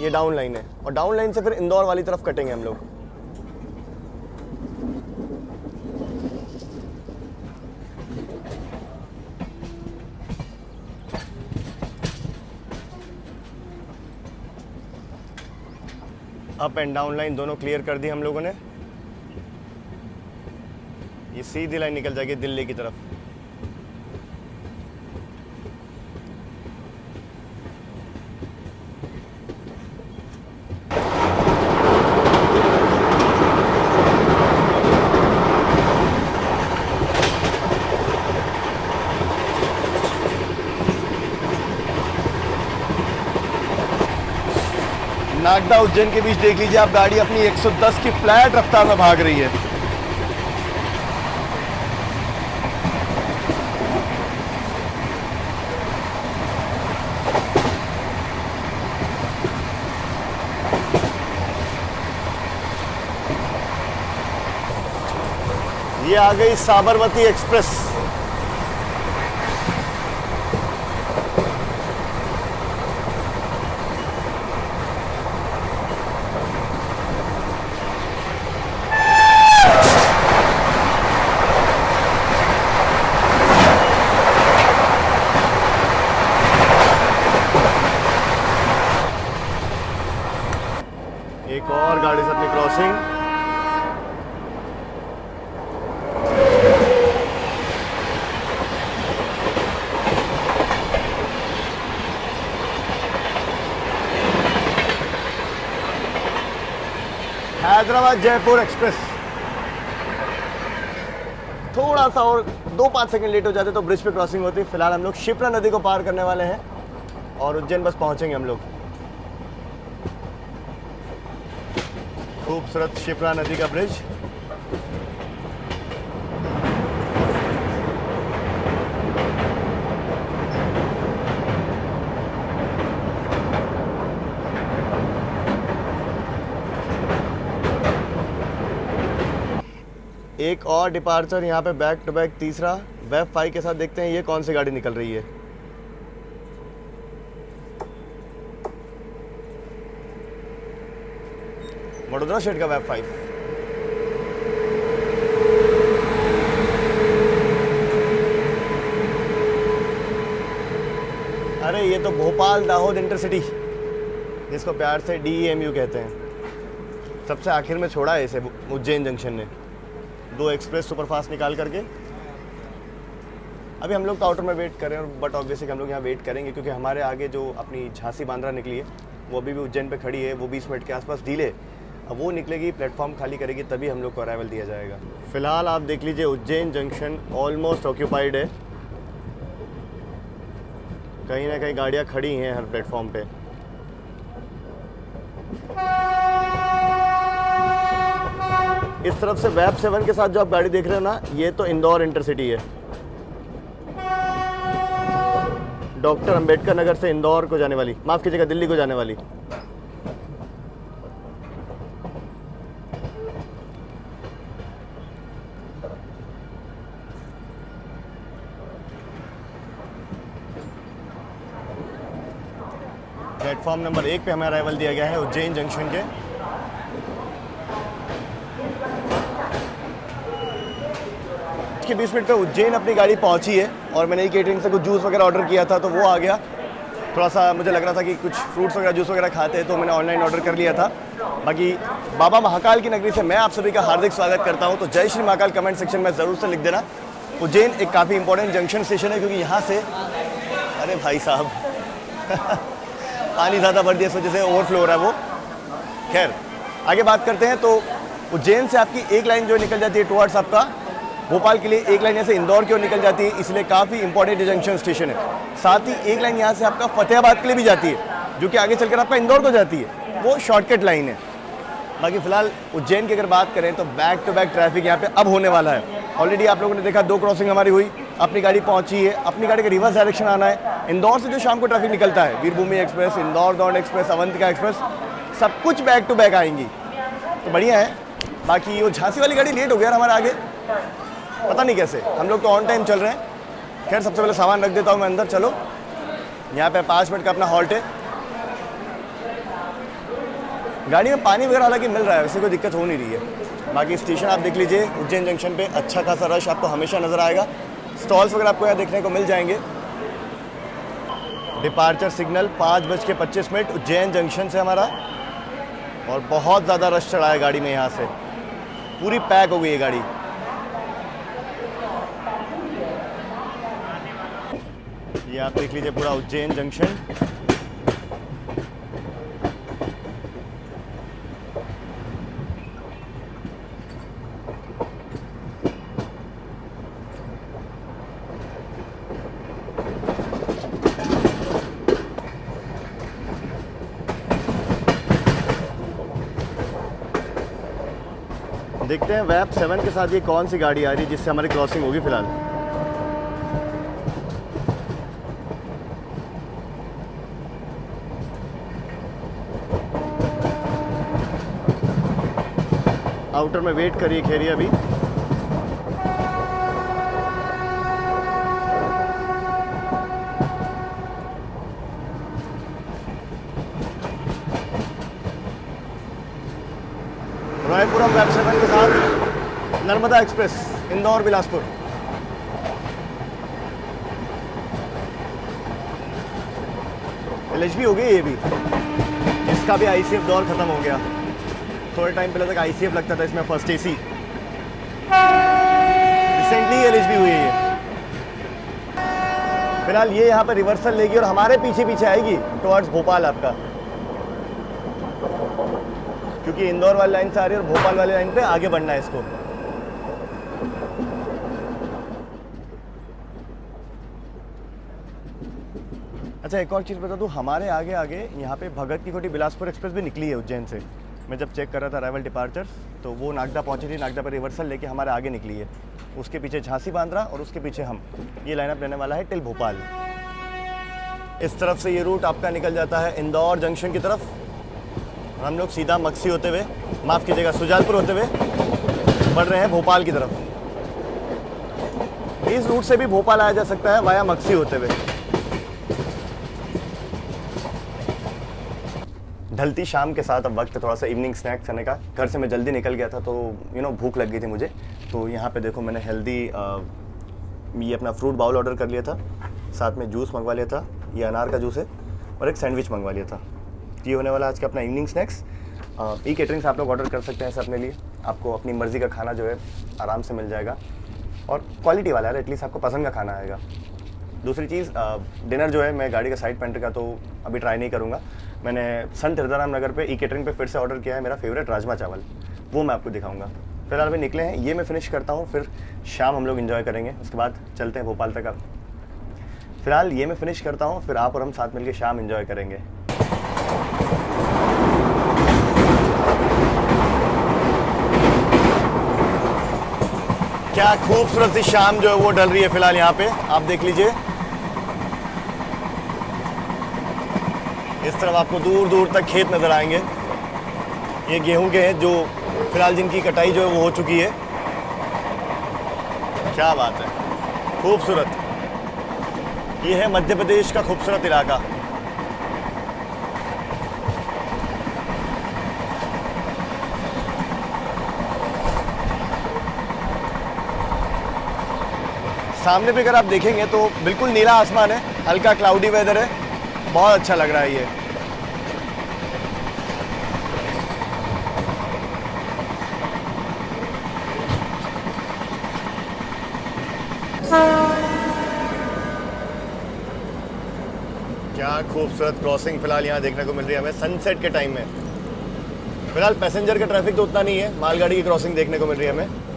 ये डाउन लाइन है और डाउन लाइन से फिर इंदौर वाली तरफ कटेंगे हम लोग। अप एंड डाउन लाइन दोनों क्लियर कर दी हम लोगों ने। ये सीधी लाइन निकल जाएगी दिल्ली की तरफ। नागदा उज्जैन के बीच देख लीजिए आप, गाड़ी अपनी 110 की फ्लैट रफ्तार में भाग रही है। ये आ गई साबरमती एक्सप्रेस। एक और गाड़ी से अपनी क्रॉसिंग। हैदराबाद जयपुर एक्सप्रेस। थोड़ा सा और 2-5 सेकंड लेट हो जाते तो ब्रिज पे क्रॉसिंग होती। फिलहाल हम लोग शिप्रा नदी को पार करने वाले हैं और उज्जैन बस पहुंचेंगे हम लोग। खूबसूरत शिप्रा नदी का ब्रिज। एक और डिपार्चर यहाँ पे बैक टू बैक, तीसरा वेब 5 के साथ। देखते हैं ये कौन सी गाड़ी निकल रही है। वडोदरा शेड का वेब 5। अरे ये तो भोपाल दाहोद इंटरसिटी, जिसको प्यार से DEMU कहते हैं। सबसे आखिर में छोड़ा है इसे उज्जैन जंक्शन ने, 2 एक्सप्रेस सुपरफास्ट निकाल करके। अभी हम लोग तो आउटर में वेट कर रहे हैं, बट ऑब्वियसली हम लोग यहाँ वेट करेंगे क्योंकि हमारे आगे जो अपनी झांसी बांद्रा निकली है वो अभी भी उज्जैन पे खड़ी है। वो 20 मिनट के आसपास डीले। अब वो निकलेगी, प्लेटफॉर्म खाली करेगी, तभी हम लोग को अराइवल दिया जाएगा। फिलहाल आप देख लीजिए उज्जैन जंक्शन ऑलमोस्ट ऑक्यूपाइड है। कहीं ना कहीं गाड़ियाँ खड़ी हैं हर प्लेटफॉर्म पे। इस तरफ से वेब 7 के साथ जो आप गाड़ी देख रहे हो ना, ये तो इंदौर इंटरसिटी है। डॉक्टर अंबेडकर नगर से इंदौर को जाने वाली, माफ कीजिएगा दिल्ली को जाने वाली। प्लेटफॉर्म नंबर 1 पे हमें अराइवल दिया गया है उज्जैन जंक्शन के। के 20 मिनट पे उज्जैन अपनी गाड़ी पहुंची है और मैंने केटरिंग से कुछ जूस वगैरह ऑर्डर किया था तो वो आ गया। थोड़ा सा मुझे लग रहा था कि कुछ फ्रूट्स वगैरह जूस वगैरह खाते हैं तो मैंने ऑनलाइन ऑर्डर कर लिया था। बाकी बाबा महाकाल की नगरी से मैं आप सभी का हार्दिक स्वागत करता हूं। तो जय श्री महाकाल कमेंट सेक्शन में ज़रूर से लिख देना। उज्जैन एक काफ़ी इंपॉर्टेंट जंक्शन स्टेशन है क्योंकि यहाँ से, अरे भाई साहब पानी ज़्यादा भर दिया इस वजह से ओवरफ्लो हो रहा है वो। खैर आगे बात करते हैं। तो उज्जैन से आपकी एक लाइन जो निकल जाती है टुवर्ड्स आपका भोपाल के लिए, एक लाइन यहाँ से इंदौर की ओर निकल जाती है, इसलिए काफ़ी इंपॉर्टेंट जंक्शन स्टेशन है। साथ ही एक लाइन यहाँ से आपका फतेहाबाद के लिए भी जाती है जो कि आगे चलकर आपका इंदौर को जाती है, वो शॉर्टकट लाइन है। बाकी फिलहाल उज्जैन की अगर बात करें तो बैक टू बैक ट्रैफिक यहाँ पे अब होने वाला है। ऑलरेडी आप लोगों ने देखा 2 क्रॉसिंग हमारी हुई, अपनी गाड़ी पहुंची है, अपनी गाड़ी का रिवर्स डायरेक्शन आना है। इंदौर से जो शाम को ट्रैफिक निकलता है, वीरभूमि एक्सप्रेस, इंदौर दौड़ एक्सप्रेस, अवंतिका एक्सप्रेस, सब कुछ बैक टू बैक आएंगी तो बढ़िया है। बाकी वो झांसी वाली गाड़ी लेट हो गया हमारे आगे, पता नहीं कैसे। हम लोग तो ऑन टाइम चल रहे हैं। खैर सबसे पहले सामान रख देता हूँ मैं अंदर। चलो यहाँ पे 5 मिनट का अपना हॉल्ट है। गाड़ी में पानी वगैरह हालांकि मिल रहा है, वैसे कोई दिक्कत हो नहीं रही है। बाकी स्टेशन आप देख लीजिए उज्जैन जंक्शन पे अच्छा खासा रश आपको हमेशा नज़र आएगा। स्टॉल्स वगैरह आपको यहाँ देखने को मिल जाएंगे। डिपार्चर सिग्नल 5:25 उज्जैन जंक्शन से हमारा, और बहुत ज़्यादा रश चढ़ा है गाड़ी में। यहाँ से पूरी पैक हो गई है गाड़ी। ये आप देख लीजिए पूरा उज्जैन जंक्शन। देखते हैं वैप 7 के साथ ये कौन सी गाड़ी आ रही है जिससे हमारी क्रॉसिंग होगी फिलहाल। आउटर में वेट करिए खेरिए अभी। रायपुरम वैप 7 के साथ नर्मदा एक्सप्रेस इंदौर बिलासपुर। LHB हो गई ये भी, इसका भी ICF दौर खत्म हो गया। थोड़े टाइम पहले तक ICF लगता था इसमें फर्स्ट AC, रिसेंटली LHB हुई है ये। फिलहाल ये यहाँ पे रिवर्सल लेगी और हमारे पीछे पीछे आएगी टुवर्ड्स भोपाल आपका, क्योंकि इंदौर वाली लाइन से आ रही है और भोपाल वाली लाइन पे आगे बढ़ना है इसको। अच्छा एक और चीज़ बता दूँ, हमारे आगे आगे यहाँ पे भगत की कोठी बिलासपुर एक्सप्रेस भी निकली है उज्जैन से। मैं जब चेक कर रहा था अराइवल डिपार्चर्स तो वो नागदा पहुँची थी, नागदा पर रिवर्सल लेके हमारे आगे निकली है। उसके पीछे झांसी बांद्रा और उसके पीछे हम। ये लाइनअप रहने वाला है टिल भोपाल। इस तरफ से ये रूट आपका निकल जाता है इंदौर जंक्शन की तरफ। हम लोग सीधा मक्सी होते हुए, माफ़ कीजिएगा सुजालपुर होते हुए बढ़ रहे हैं भोपाल की तरफ। इस रूट से भी भोपाल आया जा सकता है वाया मक्सी होते हुए। ढलती शाम के साथ अब वक्त थोड़ा सा इवनिंग स्नैक्स खाने का। घर से मैं जल्दी निकल गया था तो भूख लग गई थी मुझे। तो यहाँ पे देखो मैंने हेल्दी ये अपना फ्रूट बाउल ऑर्डर कर लिया था, साथ में जूस मंगवा लिया था, ये अनार का जूस है, और एक सैंडविच मंगवा लिया था। ये होने वाला आज का अपना इवनिंग स्नैक्स। ई कैटरिंग से आप लोग ऑर्डर कर सकते हैं ऐसे अपने लिए। आपको अपनी मर्ज़ी का खाना जो है आराम से मिल जाएगा और क्वालिटी वाला है, एटलीस्ट आपको पसंद का खाना आएगा। दूसरी चीज़, डिनर जो है मैं गाड़ी का साइड पेंटर का तो अभी ट्राई नहीं करूँगा। मैंने संत हृदयराम नगर पे ई कैटरिंग पे फिर से ऑर्डर किया है मेरा फेवरेट राजमा चावल, वो मैं आपको दिखाऊंगा। फिलहाल अभी निकले हैं, ये मैं फिनिश करता हूँ, फिर शाम हम लोग एंजॉय करेंगे, उसके बाद चलते हैं भोपाल तक। फिलहाल ये मैं फिनिश करता हूँ, फिर आप और हम साथ मिलकर शाम एंजॉय करेंगे। क्या खूबसूरत सी शाम जो है वो ढल रही है फिलहाल यहाँ पे, आप देख लीजिए। इस तरफ आपको दूर दूर तक खेत नजर आएंगे। ये गेहूं के हैं जो फिलहाल जिनकी कटाई जो है वो हो चुकी है। क्या बात है, खूबसूरत। ये है मध्य प्रदेश का खूबसूरत इलाका। सामने भी अगर आप देखेंगे तो बिल्कुल नीला आसमान है, हल्का क्लाउडी वेदर है, बहुत अच्छा लग रहा है ये। क्या खूबसूरत क्रॉसिंग फिलहाल यहाँ देखने को मिल रही है हमें सनसेट के टाइम में। फिलहाल पैसेंजर का ट्रैफिक तो उतना नहीं है, मालगाड़ी की क्रॉसिंग देखने को मिल रही है हमें।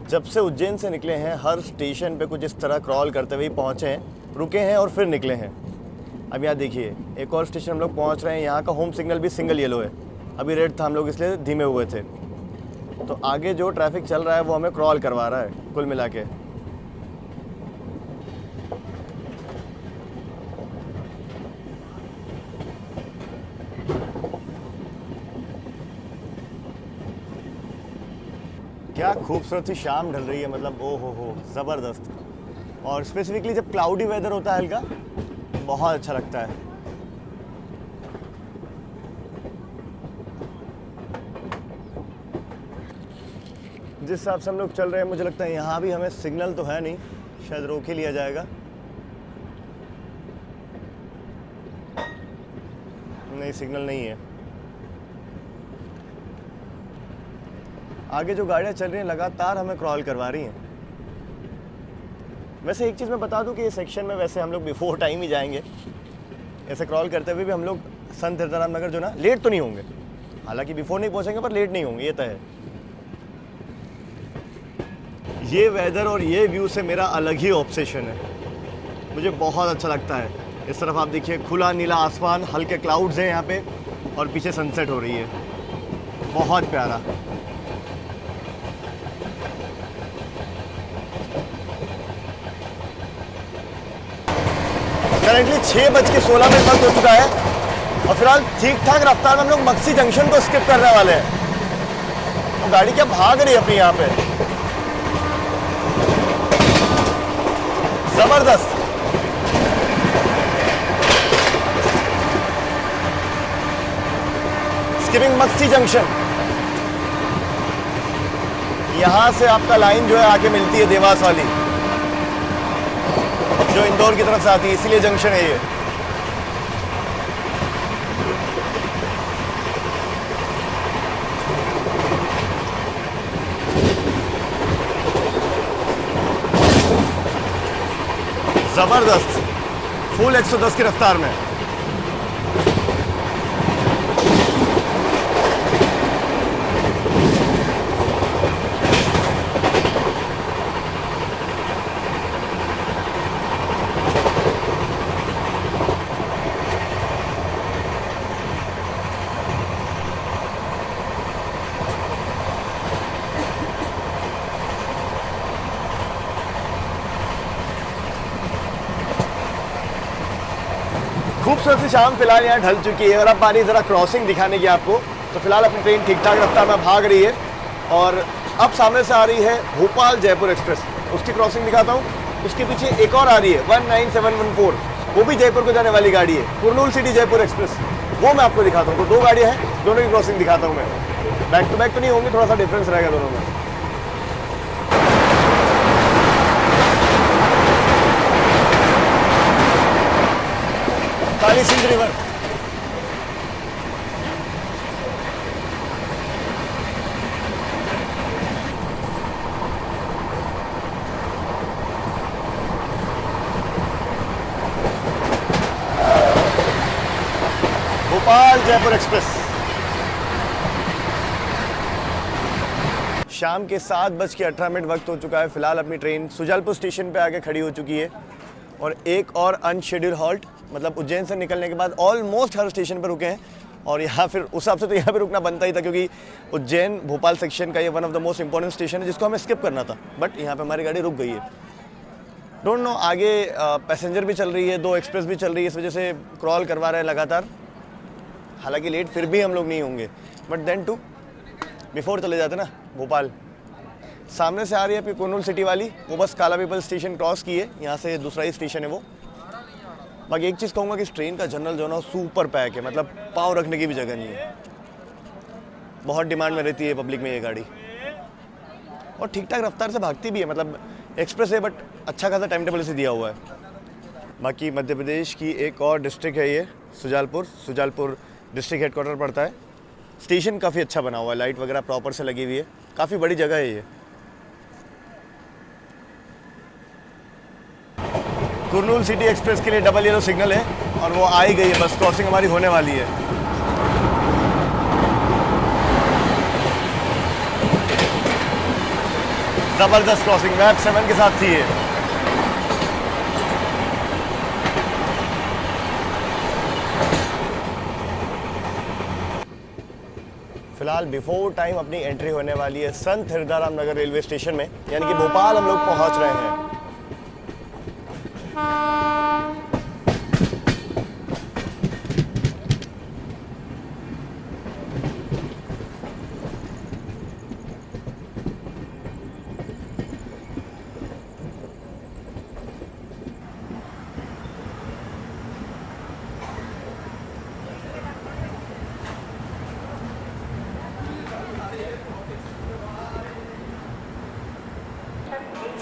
जब से उज्जैन से निकले हैं हर स्टेशन पे कुछ इस तरह क्रॉल करते हुए पहुँचे हैं, रुके हैं और फिर निकले हैं। अब यहाँ देखिए एक और स्टेशन हम लोग पहुँच रहे हैं, यहाँ का होम सिग्नल भी सिंगल येलो है, अभी रेड था, हम लोग इसलिए धीमे हुए थे। तो आगे जो ट्रैफिक चल रहा है वो हमें क्रॉल करवा रहा है कुल मिला के। क्या खूबसूरत सी शाम ढल रही है, मतलब ओ हो ज़बरदस्त। और स्पेसिफिकली जब क्लाउडी वेदर होता है हल्का बहुत अच्छा लगता है। जिस हिसाब से हम लोग चल रहे हैं मुझे लगता है यहाँ भी हमें सिग्नल तो है नहीं, शायद रोक ही लिया जाएगा। नहीं, सिग्नल नहीं है। आगे जो गाड़ियाँ चल रही हैं लगातार हमें क्रॉल करवा रही हैं। वैसे एक चीज़ मैं बता दूं कि ये सेक्शन में वैसे हम लोग बिफोर टाइम ही जाएंगे। ऐसे क्रॉल करते हुए भी हम लोग संत हिरदाराम नगर जो ना लेट तो नहीं होंगे, हालांकि बिफोर नहीं पहुंचेंगे पर लेट नहीं होंगे, ये तय है। ये वेदर और ये व्यू से मेरा अलग ही ऑब्सेशन है, मुझे बहुत अच्छा लगता है। इस तरफ आप देखिए खुला नीला आसमान, हल्के क्लाउड्स हैं यहाँ पे और पीछे सनसेट हो रही है, बहुत प्यारा। करेंटली 6:16 वक्त हो चुका है और फिलहाल ठीक ठाक रफ्तार में हम लोग मक्सी जंक्शन को स्किप करने वाले हैं। तो गाड़ी क्या भाग रही है अपनी यहाँ पे, जबरदस्त। स्किपिंग मक्सी जंक्शन, यहां से आपका लाइन जो है आके मिलती है देवास वाली, जो इंदौर की तरफ से आती है, इसीलिए जंक्शन है ये। जबरदस्त, फुल 110 की रफ्तार में। खूबसूरत सी शाम फिलहाल यहाँ ढल चुकी है और अब बारी ज़रा क्रॉसिंग दिखाने की आपको। तो फिलहाल अपनी ट्रेन ठीक ठाक रफ्तार में भाग रही है और अब सामने से आ रही है भोपाल जयपुर एक्सप्रेस, उसकी क्रॉसिंग दिखाता हूँ। उसके पीछे एक और आ रही है 19714, वो भी जयपुर को जाने वाली गाड़ी है, कुरनूल सिटी जयपुर एक्सप्रेस, वो मैं आपको दिखाता हूँ। तो दो गाड़ियाँ हैं, दोनों की क्रॉसिंग दिखाता हूँ मैं। बैक टू बैक तो नहीं होंगी, थोड़ा सा डिफरेंस रहेगा दोनों में। Kali Sindh river, Bhopal Jaipur express. शाम के 7:18 वक्त हो चुका है। फिलहाल अपनी ट्रेन सुजालपुर स्टेशन पे आके खड़ी हो चुकी है और एक और अनशेड्यूल हॉल्ट, मतलब उज्जैन से निकलने के बाद ऑलमोस्ट हर स्टेशन पर रुके हैं। और यहाँ फिर उस हिसाब से तो यहाँ पे रुकना बनता ही था, क्योंकि उज्जैन भोपाल सेक्शन का ये one of the most important station है जिसको हमें स्किप करना था, बट यहाँ पे हमारी गाड़ी रुक गई है। डोंट नो, आगे पैसेंजर भी चल रही है, 2 एक्सप्रेस भी चल रही है, इस वजह से क्रॉल करवा रहे हैं लगातार। हालांकि लेट फिर भी हम लोग नहीं होंगे, बट देन टू बिफोर चले जाते ना भोपाल। सामने से आ रही है आपकी कुरनूल सिटी वाली, वो बस काला पीपल स्टेशन क्रॉस की है, यहाँ से दूसरा ही स्टेशन है वो। बाकी एक चीज़ कहूँगा कि इस ट्रेन का जनरल जो ना सुपर पैक है, मतलब पाँव रखने की भी जगह नहीं है। बहुत डिमांड में रहती है पब्लिक में ये गाड़ी और ठीक ठाक रफ्तार से भागती भी है, मतलब एक्सप्रेस है बट अच्छा खासा टाइम टेबल से दिया हुआ है। बाकी मध्य प्रदेश की एक और डिस्ट्रिक्ट है ये सुजालपुर, सुजालपुर डिस्ट्रिक्ट हेडक्वार्टर पड़ता है। स्टेशन काफ़ी अच्छा बना हुआ है, लाइट वगैरह प्रॉपर से लगी हुई है, काफ़ी बड़ी जगह है ये। कुरनूल सिटी एक्सप्रेस के लिए डबल येलो सिग्नल है और वो आ ही गई है, बस क्रॉसिंग हमारी होने वाली है। जबरदस्त क्रॉसिंग, मैप 7 के साथ थी ये। फिलहाल बिफोर टाइम अपनी एंट्री होने वाली है संत हिरदाराम नगर रेलवे स्टेशन में, यानी कि भोपाल हम लोग पहुंच रहे हैं।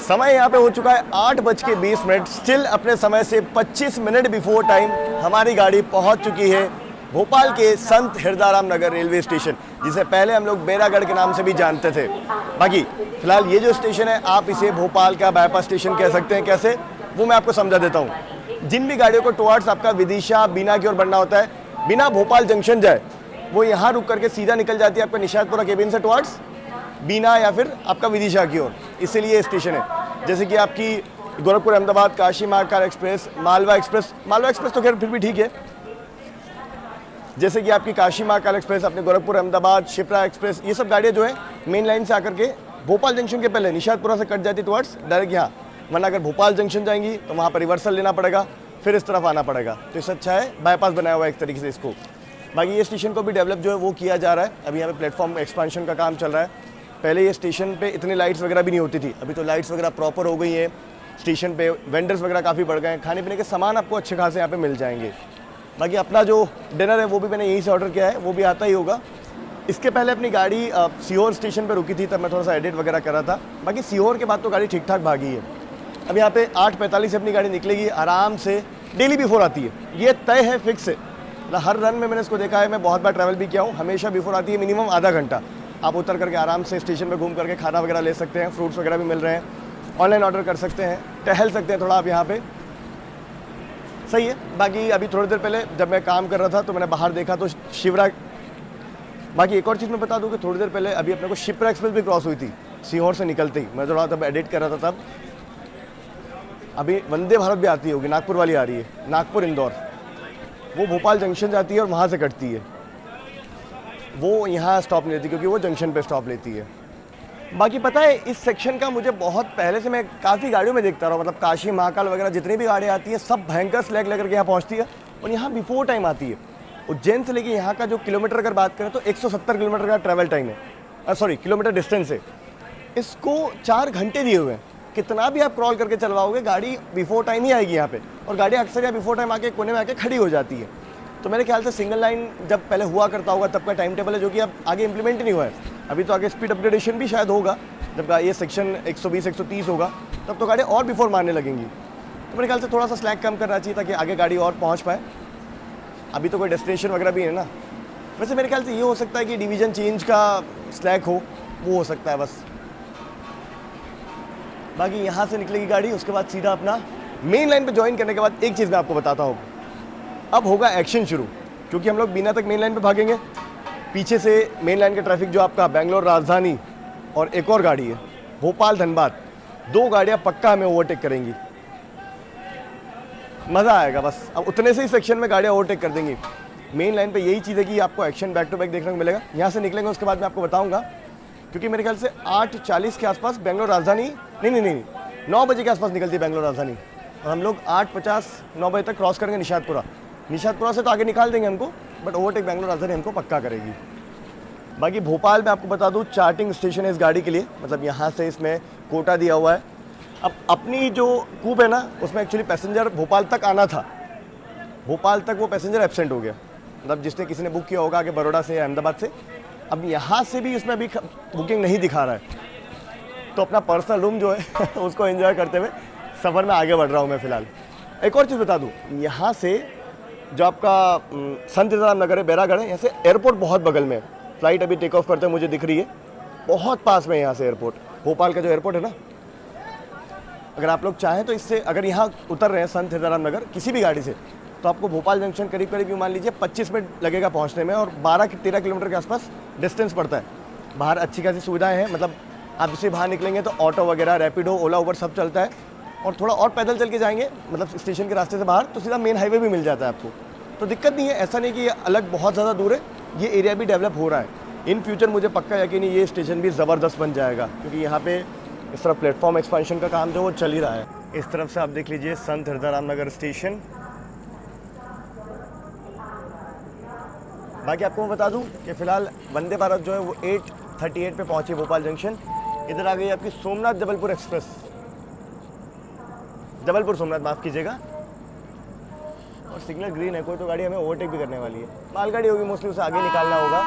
समय यहाँ पे हो चुका है 8:20। स्टिल अपने समय से 25 मिनट बिफोर टाइम हमारी गाड़ी पहुँच चुकी है भोपाल के संत हिरदाराम नगर रेलवे स्टेशन, जिसे पहले हम लोग बेरागढ़ के नाम से भी जानते थे। बाकी फिलहाल ये जो स्टेशन है आप इसे भोपाल का बाईपास स्टेशन कह सकते हैं। कैसे, वो मैं आपको समझा देता हूँ। जिन भी गाड़ियों को टुवर्ड्स आपका विदिशा बीना की ओर बढ़ना होता है, बिना भोपाल जंक्शन जाए वो यहाँ रुक करके सीधा निकल जाती है आपका निशातपुरा केबिन से टुवर्ड्स बीना या फिर आपका विदिशा की ओर। इसीलिए ये स्टेशन है। जैसे कि आपकी गोरखपुर अहमदाबाद काशी महाकाल एक्सप्रेस, मालवा एक्सप्रेस तो खैर फिर भी ठीक है। जैसे कि आपकी काशी महाकाल एक्सप्रेस, अपने गोरखपुर अहमदाबाद, शिप्रा एक्सप्रेस, ये सब गाड़ियाँ जो है मेन लाइन से आकर के भोपाल जंक्शन के पहले निशातपुरा से कट जाती टुवर्ड्स डायरेक्ट यहाँ। वरना अगर भोपाल जंक्शन जाएंगी तो वहाँ पर रिवर्सल लेना पड़ेगा, फिर इस तरफ आना पड़ेगा। तो इससे अच्छा है बाईपास बनाया हुआ है एक तरीके से इसको। बाकी ये स्टेशन को भी डेवलप जो है वो किया जा रहा है। अभी यहाँ पे प्लेटफॉर्म एक्सपांशन का काम चल रहा है। पहले ये स्टेशन पे इतनी लाइट्स वगैरह भी नहीं होती थी, अभी तो लाइट्स वगैरह प्रॉपर हो गई हैं। स्टेशन पे वेंडर्स वगैरह काफ़ी बढ़ गए हैं, खाने पीने के सामान आपको अच्छे खासे यहाँ पे मिल जाएंगे। बाकी अपना जो डिनर है वो भी मैंने यहीं से ऑर्डर किया है, वो भी आता ही होगा। इसके पहले अपनी गाड़ी सीहोर स्टेशन पे रुकी थी, तब मैं थोड़ा सा एडिट वगैरह कर रहा था। बाकी सीहोर के बाद तो गाड़ी ठीक ठाक भागी है। अब यहाँ पे 8:45 से अपनी गाड़ी निकलेगी आराम से। डेली बिफोर आती है, ये तय है, फिक्स है। हर रन में मैंने इसको देखा है, मैं बहुत बार ट्रैवल भी किया हूँ, हमेशा बिफोर आती है मिनिमम आधा घंटा। आप उतर करके आराम से स्टेशन पे घूम करके खाना वगैरह ले सकते हैं, फ्रूट्स वगैरह भी मिल रहे हैं, ऑनलाइन ऑर्डर कर सकते हैं, टहल सकते हैं थोड़ा आप यहाँ पे, सही है। बाकी अभी थोड़ी देर पहले जब मैं काम कर रहा था तो मैंने बाहर देखा तो शिवरा। बाकी एक और चीज़ मैं बता दूँ कि थोड़ी देर पहले अभी अपने को शिप्रा एक्सप्रेस भी क्रॉस हुई थी सीहोर से निकलते ही। मैं थोड़ा तब एडिट कर रहा था तब। अभी वंदे भारत भी आती होगी, नागपुर वाली आ रही है, नागपुर इंदौर, वो भोपाल जंक्शन जाती है और वहाँ से कटती है। वो यहाँ स्टॉप नहीं लेती क्योंकि वो जंक्शन पे स्टॉप लेती है। बाकी पता है इस सेक्शन का मुझे बहुत पहले से मैं काफ़ी गाड़ियों में देखता रहा हूँ, मतलब काशी महाकाल वगैरह जितनी भी गाड़ियाँ आती हैं सब भयंकर स्लैग लेकर के यहाँ पहुँचती है और यहाँ बिफोर टाइम आती है। उज्जैन से लेके यहाँ का जो किलोमीटर अगर बात करें तो 170 किलोमीटर का ट्रैवल टाइम है, सॉरी किलोमीटर डिस्टेंस है। इसको 4 घंटे दिए हुए हैं। कितना भी आप क्रॉल करके चलवाओगे गाड़ी बिफोर टाइम ही आएगी यहाँ पे, और गाड़ी अक्सर यहाँ बिफोर टाइम आके कोने में आके खड़ी हो जाती है। तो मेरे ख्याल से सिंगल लाइन जब पहले हुआ करता होगा तब का टाइम टेबल है, जो कि अब आगे इंप्लीमेंट ही नहीं हुआ है। अभी तो आगे स्पीड अपग्रेडेशन भी शायद होगा, जब ये सेक्शन 120-130 होगा तब तो गाड़ी और बिफोर मारने लगेंगी। तो मेरे ख्याल से थोड़ा सा स्लैग कम करना चाहिए ताकि आगे गाड़ी और पहुँच पाए। अभी तो कोई डेस्टिनेशन वगैरह भी है ना। वैसे मेरे ख्याल से ये हो सकता है कि डिवीज़न चेंज का स्लैग हो, वो हो सकता है बस। बाकी यहाँ से निकलेगी गाड़ी, उसके बाद सीधा अपना मेन लाइन पे ज्वाइन करने के बाद एक चीज़ मैं आपको बताता हूँ, अब होगा एक्शन शुरू। क्योंकि हम लोग बीना तक मेन लाइन पे भागेंगे, पीछे से मेन लाइन का ट्रैफिक जो आपका बेंगलोर राजधानी और एक और गाड़ी है भोपाल धनबाद, 2 गाड़ियाँ पक्का हमें ओवरटेक करेंगी। मज़ा आएगा बस। अब उतने से ही सेक्शन में गाड़ियाँ ओवरटेक कर देंगी। मेन लाइन पे यही चीज़ है कि आपको एक्शन बैक टू बैक देखने को मिलेगा। यहाँ से निकलेंगे उसके बाद मैं आपको बताऊँगा, क्योंकि मेरे ख्याल से 8:40 के आसपास बेंगलोर राजधानी नहीं 9 बजे के आसपास निकलती है बेंगलोर राजधानी, और हम लोग 8:50-9 बजे तक क्रॉस करेंगे निशातपुरा से तो आगे निकाल देंगे हमको, बट ओवरटेक बेंगलोर राजधानी हमको पक्का करेगी। बाकी भोपाल में आपको बता दूँ चार्टिंग स्टेशन है इस गाड़ी के लिए, मतलब यहाँ से इसमें कोटा दिया हुआ है। अब अपनी जो कूप है ना उसमें एक्चुअली पैसेंजर भोपाल तक आना था, भोपाल तक वो पैसेंजर एब्सेंट हो गया, मतलब जिसने किसी ने बुक किया होगा आगे बड़ौदा से या अहमदाबाद से। अब यहाँ से भी इसमें अभी बुकिंग नहीं दिखा रहा है, तो अपना पर्सनल रूम जो है उसको एंजॉय करते हुए सफ़र में आगे बढ़ रहा हूँ मैं फ़िलहाल। एक और चीज़ बता दूँ, यहाँ से जो आपका संत हिरदाराम नगर है बैरागढ़ है, यहाँ से एयरपोर्ट बहुत बगल में है। फ्लाइट अभी टेक ऑफ करते हुए मुझे दिख रही है, बहुत पास में यहाँ से एयरपोर्ट, भोपाल का जो एयरपोर्ट है ना। अगर आप लोग चाहें तो इससे अगर यहाँ उतर रहे हैं संत हिरदाराम नगर किसी भी गाड़ी से, तो आपको भोपाल जंक्शन करीब करीब यूँ मान लीजिए 25 मिनट लगेगा पहुँचने में, और 12-13 किलोमीटर के आसपास डिस्टेंस पड़ता है। बाहर अच्छी खासी सुविधाएं हैं, मतलब आप जैसे बाहर निकलेंगे तो ऑटो वगैरह, रैपिडो, ओला, उबर सब चलता है, और थोड़ा और पैदल चल के जाएंगे मतलब स्टेशन के रास्ते से बाहर तो सीधा मेन हाईवे भी मिल जाता है आपको, तो दिक्कत नहीं है। ऐसा नहीं कि ये अलग बहुत ज़्यादा दूर है, ये एरिया भी डेवलप हो रहा है। इन फ्यूचर मुझे पक्का यकीन है ये स्टेशन भी ज़बरदस्त बन जाएगा, क्योंकि यहाँ पे इस तरफ प्लेटफॉर्म एक्सपेंशन का काम जो वो चल ही रहा है। इस तरफ से आप देख लीजिए संत हिरदाराम नगर स्टेशन। बाकी आपको मैं बता दूं कि फ़िलहाल वंदे भारत जो है वो 8:38 पे पहुंची भोपाल जंक्शन। इधर आ गई आपकी सोमनाथ जबलपुर एक्सप्रेस, जबलपुर सोमनाथ माफ़ कीजिएगा, और सिग्नल ग्रीन है, कोई तो गाड़ी हमें ओवरटेक भी करने वाली है। मालगाड़ी होगी मोस्टली, उसे आगे निकालना होगा।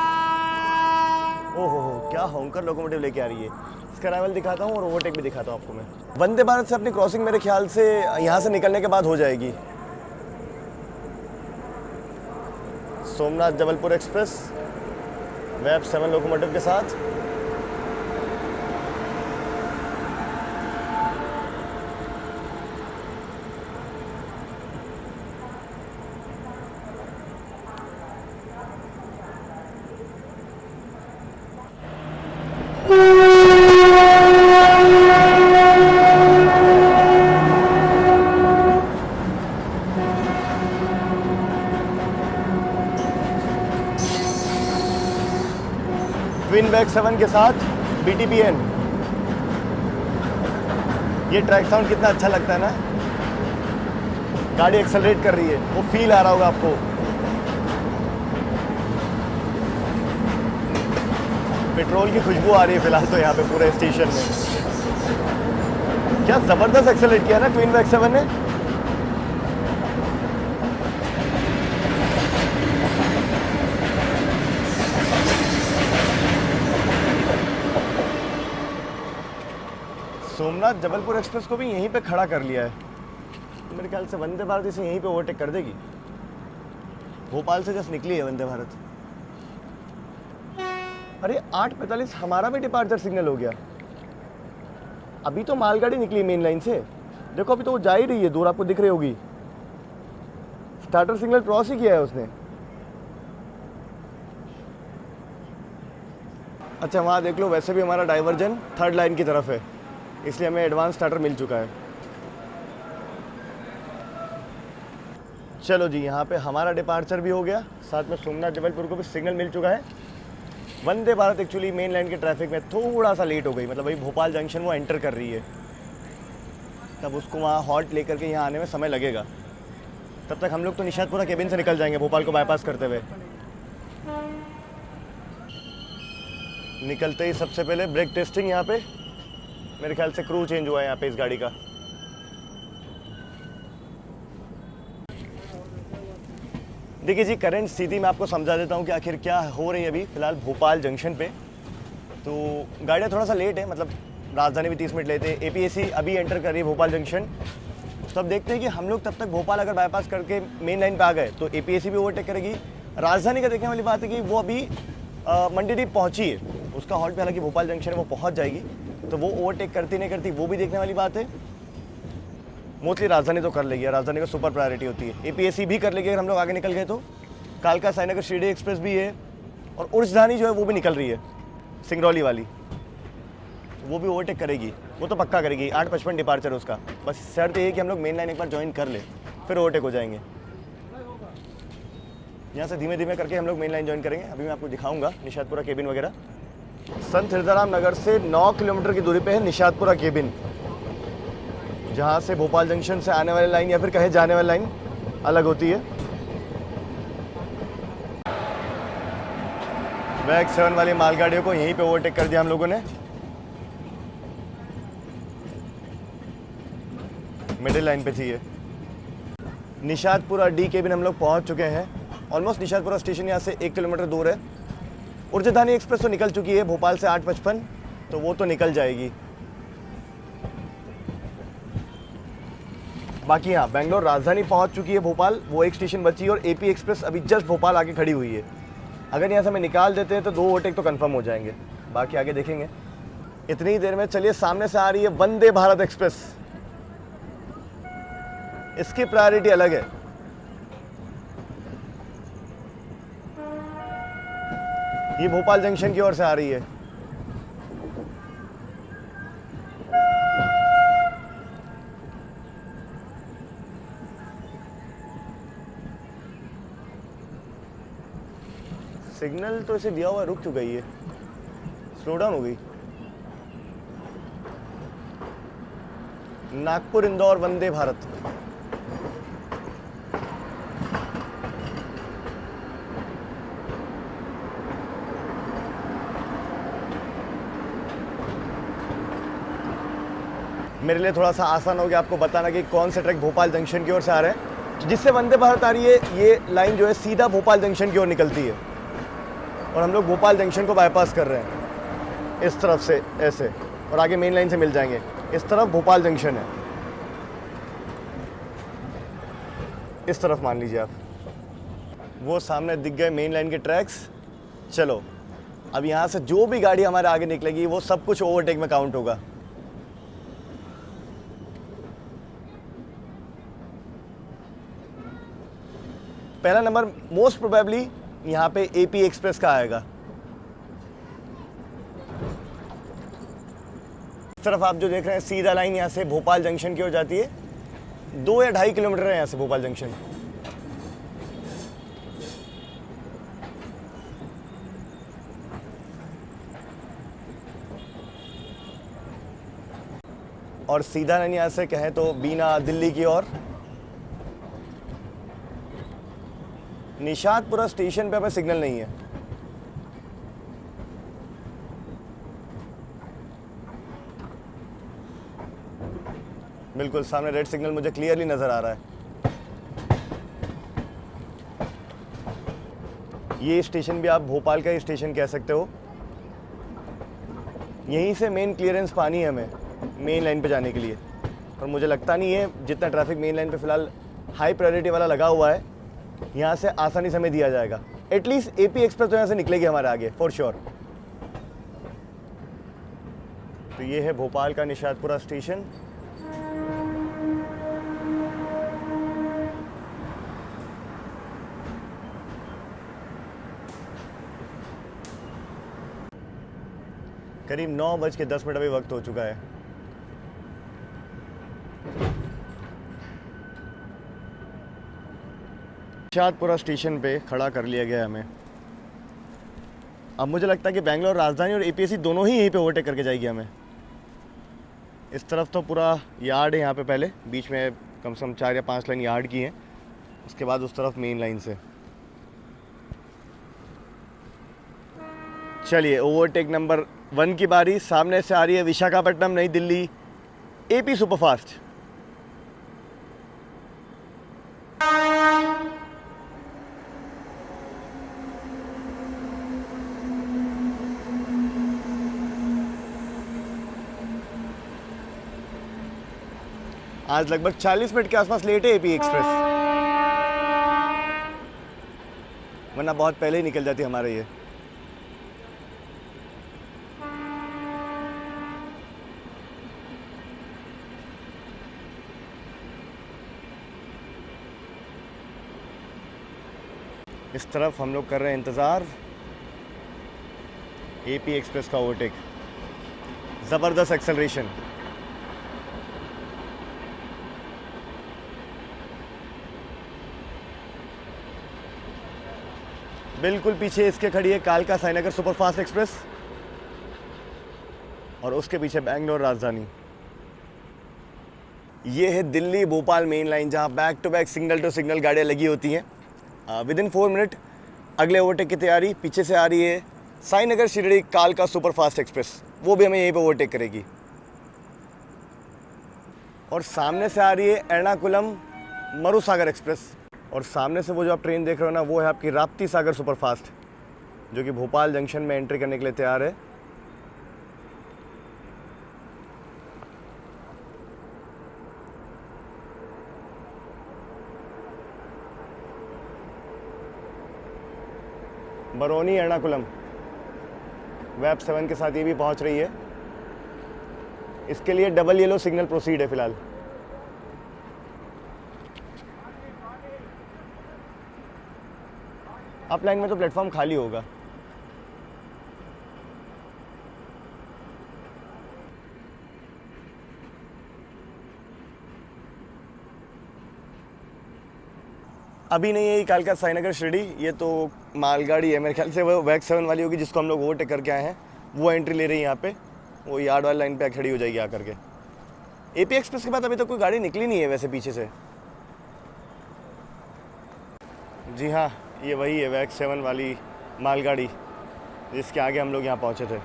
ओहो हो, क्या होंकर लोकोमोटिव लेके आ रही है। नेक्स्ट अराइवल दिखाता हूँ और ओवरटेक भी दिखाता हूँ आपको मैं। वंदे भारत से अपनी क्रॉसिंग मेरे ख्याल से यहाँ से निकलने के बाद हो जाएगी। Somnath Jabalpur express web 7 locomotive के साथ। ट्विन बैक 7 के साथ BTPN। ये ट्रैक साउंड कितना अच्छा लगता है ना, गाड़ी एक्सेलरेट कर रही है, वो फील आ रहा होगा आपको। पेट्रोल की खुशबू आ रही है फिलहाल तो यहाँ पे पूरे स्टेशन में। क्या जबरदस्त एक्सेलरेट किया ना ट्विन बैक 7 ने। सोमनाथ जबलपुर एक्सप्रेस को भी यहीं पे खड़ा कर लिया है। तो मेरे ख्याल से वंदे भारत इसे यहीं पे ओवरटेक कर देगी। भोपाल से जस्ट निकली है वंदे भारत। अरे 8:45 हमारा भी डिपार्चर सिग्नल हो गया। अभी तो मालगाड़ी निकली मेन लाइन से, देखो अभी तो वो जा ही रही है, दूर आपको दिख रही होगी। स्टार्टर सिग्नल क्रॉस ही किया है उसने। अच्छा वहाँ देख लो, वैसे भी हमारा डाइवर्जन थर्ड लाइन की तरफ है, इसलिए हमें एडवांस स्टार्टर मिल चुका है। चलो जी, यहाँ पे हमारा डिपार्चर भी हो गया, साथ में सोमनाथ जबलपुर को भी सिग्नल मिल चुका है। Vande Bharat actually main line के ट्रैफिक में थोड़ा सा लेट हो गई, मतलब वही भोपाल जंक्शन वो एंटर कर रही है, तब उसको वहाँ हॉल्ट लेकर के यहाँ आने में समय लगेगा। तब तक हम लोग तो निशातपुरा केबिन से निकल जाएंगे भोपाल को बाईपास करते हुए। निकलते ही सबसे पहले ब्रेक टेस्टिंग। यहाँ पे मेरे ख्याल से क्रू चेंज हुआ है यहाँ पे इस गाड़ी का। देखिए जी, करंट स्थिति मैं आपको समझा देता हूँ कि आखिर क्या हो रही है अभी फिलहाल भोपाल जंक्शन पे। तो गाड़ियाँ थोड़ा सा लेट है, मतलब राजधानी भी 30 मिनट लेते हैं। APSC अभी एंटर कर रही है भोपाल जंक्शन। तो अब देखते हैं कि हम लोग तब तक भोपाल अगर बाईपास करके मेन लाइन पे आ गए तो APSC भी ओवरटेक करेगी। राजधानी का देखने वाली बात है कि वो अभी मंडीदीप पहुँची है, उसका हॉल्ट पे हालांकि भोपाल जंक्शन है, वो पहुँच जाएगी, तो वो ओवरटेक करती नहीं करती वो भी देखने वाली बात है। मोस्टली राजधानी तो कर लेगी, राजधानी का सुपर प्रायोरिटी होती है। APSC भी कर लेगी अगर हम लोग आगे निकल गए तो। कालका साईनगर शिरडी एक्सप्रेस भी है, और उर्जधानी जो है वो भी निकल रही है, सिंगरौली वाली, वो भी ओवरटेक करेगी, वो तो पक्का करेगी। 8:55 डिपार्चर उसका। बस शर्त ये है कि हम लोग मेन लाइन एक बार ज्वाइन कर ले, फिर ओवरटेक हो जाएंगे। यहाँ से धीमे धीमे करके हम लोग मेन लाइन ज्वाइन करेंगे। अभी मैं आपको दिखाऊंगा निशातपुरा केबिन वगैरह। संत हृदयराम नगर से 9 किलोमीटर की दूरी पे है निशातपुरा केबिन, जहाँ से भोपाल जंक्शन से आने वाली लाइन या फिर कहे जाने वाली लाइन अलग होती है। बैग 7 वाली मालगाड़ियों को यहीं पे ओवरटेक कर दिया हम लोगों ने। मिडिल लाइन पे थी ये। निशातपुरा D केबिन हम लोग पहुँच चुके हैं। ऑलमोस्ट निशातपुरा स्टेशन यहाँ से 1 किलोमीटर दूर है। उर्जधानी एक्सप्रेस तो निकल चुकी है भोपाल से 8:55, तो वो तो निकल जाएगी। बाकी हाँ, बेंगलोर राजधानी पहुंच चुकी है भोपाल, वो एक स्टेशन बची है, और AP एक्सप्रेस अभी जस्ट भोपाल आके खड़ी हुई है। अगर यहाँ से हमें निकाल देते हैं तो 2 ओवरटेक तो कंफर्म हो जाएंगे, बाकी आगे देखेंगे। इतनी ही देर में चलिए, सामने से आ रही है वंदे भारत एक्सप्रेस। इसकी प्रायोरिटी अलग है। ये भोपाल जंक्शन की ओर से आ रही है। सिग्नल तो इसे दिया हुआ रुक चुका ही है, स्लो डाउन हो गई। नागपुर इंदौर वंदे भारत। मेरे लिए थोड़ा सा आसान हो गया आपको बताना कि कौन से ट्रैक भोपाल जंक्शन की ओर से आ रहे हैं। जिससे वंदे भारत आ रही है, ये लाइन जो है सीधा भोपाल जंक्शन की ओर निकलती है, और हम लोग भोपाल जंक्शन को बाईपास कर रहे हैं इस तरफ से ऐसे। और आगे मेन लाइन से मिल जाएंगे। इस तरफ भोपाल जंक्शन है, इस तरफ मान लीजिए आप। वो सामने दिख गए मेन लाइन के ट्रैक्स। चलो अब यहाँ से जो भी गाड़ी हमारे आगे निकलेगी वो सब कुछ ओवरटेक में काउंट होगा। पहला नंबर मोस्ट प्रोबेबली यहाँ पे एपी एक्सप्रेस का आएगा। इस तरफ आप जो देख रहे हैं सीधा लाइन यहाँ से भोपाल जंक्शन की ओर जाती है। 2 या 2.5 किलोमीटर है यहाँ से भोपाल जंक्शन। और सीधा लाइन यहाँ से कहें तो बीना दिल्ली की ओर। निशातपुरा स्टेशन पे हमें सिग्नल नहीं है। बिल्कुल सामने रेड सिग्नल मुझे क्लियरली नजर आ रहा है। ये स्टेशन भी आप भोपाल का ही स्टेशन कह सकते हो। यहीं से मेन क्लियरेंस पानी है हमें मेन लाइन पे जाने के लिए। और मुझे लगता नहीं है जितना ट्रैफिक मेन लाइन पे फिलहाल हाई प्रायोरिटी वाला लगा हुआ है, यहाँ से आसानी से हमें दिया जाएगा। एटलीस्ट एपी एक्सप्रेस तो यहाँ से निकलेगी हमारे आगे फॉर श्योर। तो ये है भोपाल का निशातपुरा स्टेशन। करीब 9:10 अभी वक्त हो चुका है। निशातपुरा स्टेशन पे खड़ा कर लिया गया हमें। अब मुझे लगता है कि बेंगलोर राजधानी और एपीएससी दोनों ही यहीं पे ओवरटेक करके जाएगी हमें। इस तरफ तो पूरा यार्ड है यहाँ पे, पहले बीच में कम से कम 4 या 5 लाइन यार्ड की हैं। उसके बाद उस तरफ मेन लाइन से। चलिए ओवरटेक नंबर 1 की बारी। सामने से आ रही है विशाखापट्टनम नई दिल्ली एपी सुपरफास्ट। आज लगभग 40 मिनट के आसपास लेट है एपी एक्सप्रेस, वरना बहुत पहले ही निकल जाती हमारे ये। इस तरफ हम लोग कर रहे हैं इंतज़ार एपी एक्सप्रेस का ओवरटेक। ज़बरदस्त एक्सेलरेशन। बिल्कुल पीछे इसके खड़ी है कालका साईनगर सुपरफास्ट एक्सप्रेस और उसके पीछे बेंगलोर राजधानी। ये है दिल्ली भोपाल मेन लाइन, जहाँ back to back signal to signal गाड़ियाँ लगी होती हैं। विदिन 4 मिनट अगले ओवरटेक की तैयारी। पीछे से आ रही है साईनगर शिरडी कालका सुपरफास्ट एक्सप्रेस, वो भी हमें यहीं पे ओवरटेक करेगी। और सामने से आ रही है एर्नाकुलम मरुसागर एक्सप्रेस। और सामने से वो जो आप ट्रेन देख रहे हो ना, वो है आपकी राप्ती सागर सुपरफास्ट, जो कि भोपाल जंक्शन में एंट्री करने के लिए तैयार है। बरौनी एर्नाकुलम वेब 7 के साथ ये भी पहुंच रही है। इसके लिए डबल येलो सिग्नल प्रोसीड है फिलहाल। अप लाइन में तो प्लेटफॉर्म खाली होगा। अभी नहीं है ये कालका साईनगर शिरडी, ये तो मालगाड़ी है मेरे ख्याल से, वो वैक 7 वाली होगी जिसको हम लोग ओवरटेक करके आए हैं। वो एंट्री ले रही है यहाँ पे, वो यार्ड वाली लाइन पे खड़ी हो जाएगी आकर के। एपी एक्सप्रेस के बाद अभी तक कोई गाड़ी निकली नहीं है वैसे पीछे से। जी हाँ, ये वही है वैक 7 वाली मालगाड़ी जिसके आगे हम लोग यहाँ पहुँचे थे।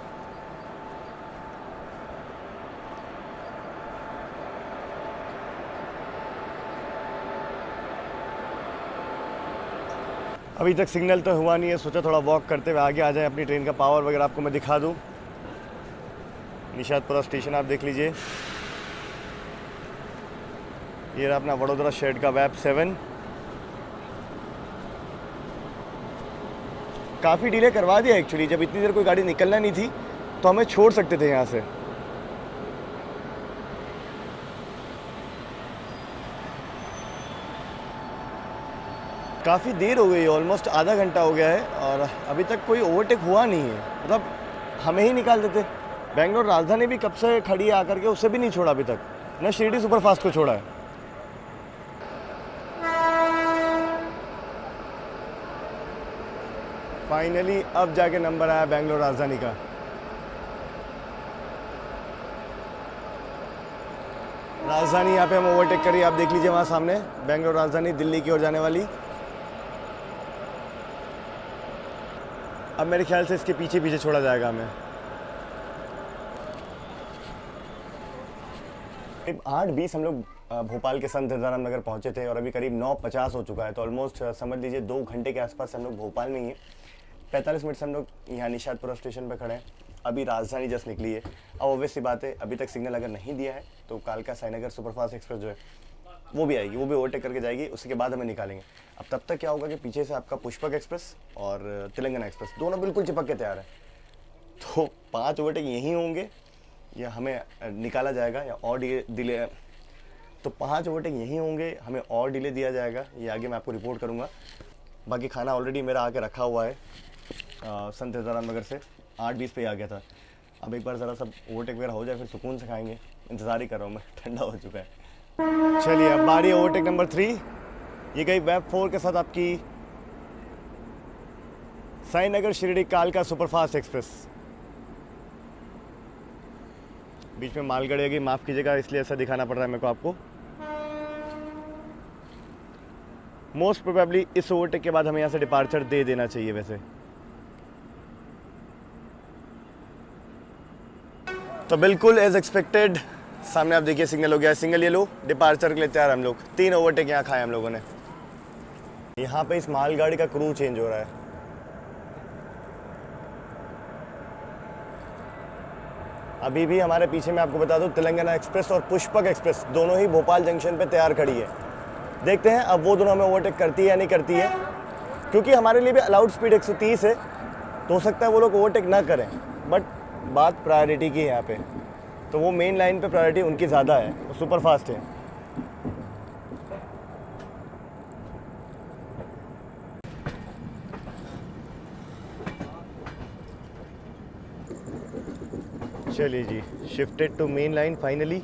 अभी तक सिग्नल तो हुआ नहीं है, सोचा थोड़ा वॉक करते हुए आगे आ जाए, अपनी ट्रेन का पावर वगैरह आपको मैं दिखा दूँ। निशातपुरा स्टेशन आप देख लीजिए। ये रहा अपना वडोदरा शेड का वैप 7। काफ़ी डिले करवा दिया एक्चुअली, जब इतनी देर कोई गाड़ी निकलना नहीं थी तो हमें छोड़ सकते थे यहाँ से। काफ़ी देर हो गई, ऑलमोस्ट आधा घंटा हो गया है और अभी तक कोई ओवरटेक हुआ नहीं है। मतलब हमें ही निकाल देते। बेंगलोर राजधानी भी कब से खड़ी है आकर के, उससे भी नहीं छोड़ा अभी तक, ना शिरडी सुपरफास्ट को छोड़ा है। फाइनली अब जाके नंबर आया बेंगलोर राजधानी का। राजधानी यहाँ पे हम ओवरटेक करी, आप देख लीजिए वहाँ सामने बेंगलोर राजधानी दिल्ली की ओर जाने वाली। अब मेरे ख्याल से इसके पीछे पीछे छोड़ा जाएगा हमें। 8:20 हम लोग भोपाल के संत हिरदाराम नगर पहुँचे थे और अभी करीब 9:50 हो चुका है, तो ऑलमोस्ट समझ लीजिए 2 घंटे के आसपास हम लोग भोपाल में ही हैं। 45 मिनट से हम लोग यहाँ निशातपुरा स्टेशन पर खड़े हैं। अभी राजधानी जस्ट निकली है। अब ऑब्वियस सी बात है, अभी तक सिग्नल अगर नहीं दिया है तो कालका साईनगर सुपरफास्ट एक्सप्रेस जो है वो भी आएगी, वो भी ओवरटेक करके जाएगी, उसके बाद हमें निकालेंगे। अब तब तक क्या होगा कि पीछे से आपका पुष्पक एक्सप्रेस और तेलंगाना एक्सप्रेस दोनों बिल्कुल चिपक के तैयार है, तो 5 ओवरटेक यहीं होंगे या हमें निकाला जाएगा या और डिले। तो 5 ओवरटेक यहीं होंगे, हमें और डिले दिया जाएगा, ये आगे मैं आपको रिपोर्ट करूँगा। बाकी खाना ऑलरेडी मेरा आके रखा हुआ है संत हिरदाराम नगर से, 8:20 पे आ गया था। अब एक बार ज़रा सब ओवरटेक वगैरह हो जाए फिर सुकून से खाएंगे। इंतज़ार ही कर रहा हूँ मैं, ठंडा हो चुका है। चलिए अब बारी ओवरटेक नंबर 3। ये गई वेब 4 के साथ आपकी साईनगर शिरडी कालका सुपरफास्ट एक्सप्रेस। बीच में मालगाड़ी आ गई, माफ़ कीजिएगा इसलिए ऐसा दिखाना पड़ रहा है मेरे को आपको। मोस्ट प्रोबेबली इस ओवरटेक के बाद हमें यहाँ से डिपार्चर दे देना चाहिए। वैसे तो बिल्कुल एज एक्सपेक्टेड सामने आप देखिए सिग्नल हो गया है, सिंगल येलो, डिपार्चर के लिए तैयार हम लोग। 3 ओवरटेक यहाँ खाए हम लोगों ने। यहाँ पे इस मालगाड़ी का क्रू चेंज हो रहा है। अभी भी हमारे पीछे मैं आपको बता दूं तेलंगाना एक्सप्रेस और पुष्पक एक्सप्रेस दोनों ही भोपाल जंक्शन पे तैयार खड़ी है। देखते हैं अब वो दोनों हमें ओवरटेक करती है या नहीं करती है, क्योंकि हमारे लिए भी अलाउड स्पीड 130 है, तो हो सकता है वो लोग ओवरटेक ना करें। बट बात प्रायोरिटी की है यहाँ पे, तो वो मेन लाइन पे प्रायोरिटी उनकी ज़्यादा है, वो सुपर फास्ट है। चलिए जी, shifted to main line finally.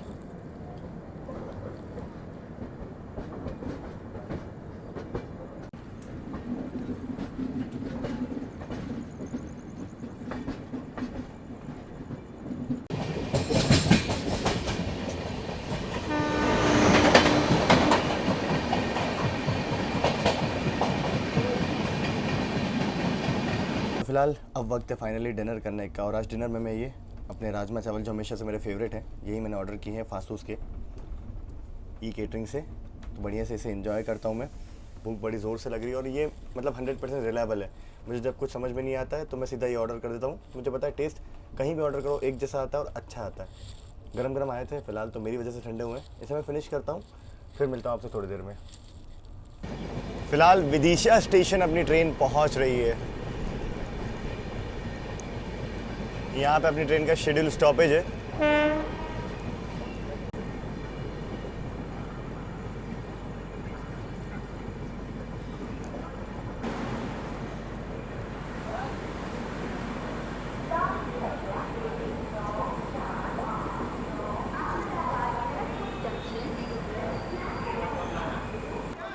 फिलहाल अब वक्त है फाइनली डिनर करने का, और आज डिनर में मैं ये अपने राजमा चावल जो हमेशा से मेरे फेवरेट हैं, यही मैंने ऑर्डर किए हैं फासूस के ई केटरिंग से। तो बढ़िया से इसे एंजॉय करता हूँ मैं। भूख बड़ी ज़ोर से लग रही है और ये मतलब 100% रिलायबल है। मुझे जब कुछ समझ में नहीं आता है तो मैं सीधा ये ऑर्डर कर देता हूँ। मुझे पता है टेस्ट कहीं भी ऑर्डर करो एक जैसा आता है और अच्छा आता है। गरम गरम आए थे, फिलहाल तो मेरी वजह से ठंडे हुए हैं। इसे मैं फिनिश करता हूँ, फिर मिलता हूँ आपसे थोड़ी देर में। फ़िलहाल विदिशा स्टेशन अपनी ट्रेन पहुँच रही है। यहाँ पे अपनी ट्रेन का शेड्यूल स्टॉपेज है।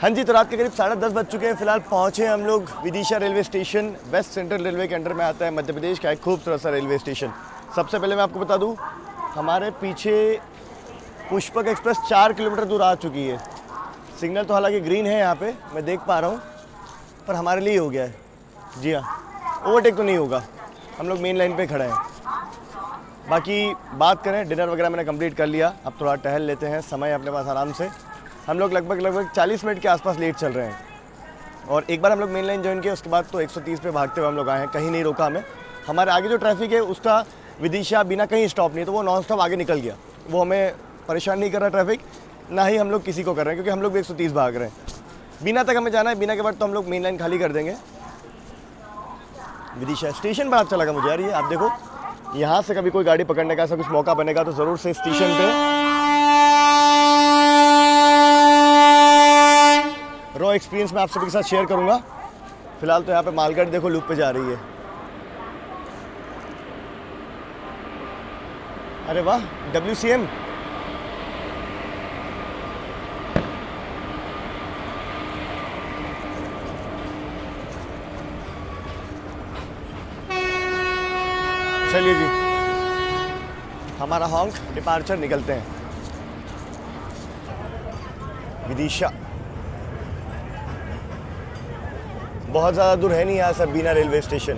हाँ जी, तो रात के करीब 10:30 बज चुके हैं। फिलहाल पहुँचे हम लोग Vidisha railway station. West central railway के अंडर में आता है, मध्य प्रदेश का एक खूबसूरत सा रेलवे स्टेशन। सबसे पहले मैं आपको बता दूं, हमारे पीछे पुष्पक एक्सप्रेस 4 किलोमीटर दूर आ चुकी है। सिग्नल तो हालांकि ग्रीन है यहाँ पे, मैं देख पा रहा हूँ, पर हमारे लिए हो गया है। जी हाँ, ओवरटेक तो नहीं होगा, हम लोग मेन लाइन पे खड़े हैं। बाकी बात करें, डिनर वगैरह मैंने कंप्लीट कर लिया, अब थोड़ा टहल लेते हैं, समय अपने पास आराम से। हम लोग लगभग 40 मिनट के आसपास लेट चल रहे हैं और एक बार हम लोग मेन लाइन ज्वाइन किया, उसके बाद तो 130 पे भागते हुए हम लोग आए हैं, कहीं नहीं रोका हमें। हमारे आगे जो ट्रैफिक है उसका विदिशा बिना कहीं स्टॉप नहीं, तो वो नॉन स्टॉप आगे निकल गया। वो हमें परेशान नहीं कर रहा ट्रैफिक, ना ही हम लोग किसी को कर रहे हैं, क्योंकि हम लोग भी 130 भाग रहे हैं। बीना तक हमें जाना है, बीना के बाद तो हम लोग मेन लाइन खाली कर देंगे। विदिशा स्टेशन पर अच्छा लगा मुझे यार, ये आप देखो, यहाँ से कभी कोई गाड़ी पकड़ने का ऐसा कुछ मौका बनेगा तो ज़रूर से स्टेशन पे रॉ एक्सपीरियंस मैं आप सभी के साथ शेयर करूँगा। फिलहाल तो यहाँ पे मालगाड़ी देखो लूप पे जा रही है। अरे वाह, WCM। चलिए जी, हमारा हॉन्क डिपार्चर निकलते हैं। विदिशा बहुत ज़्यादा दूर है नहीं यहाँ से बीना रेलवे स्टेशन।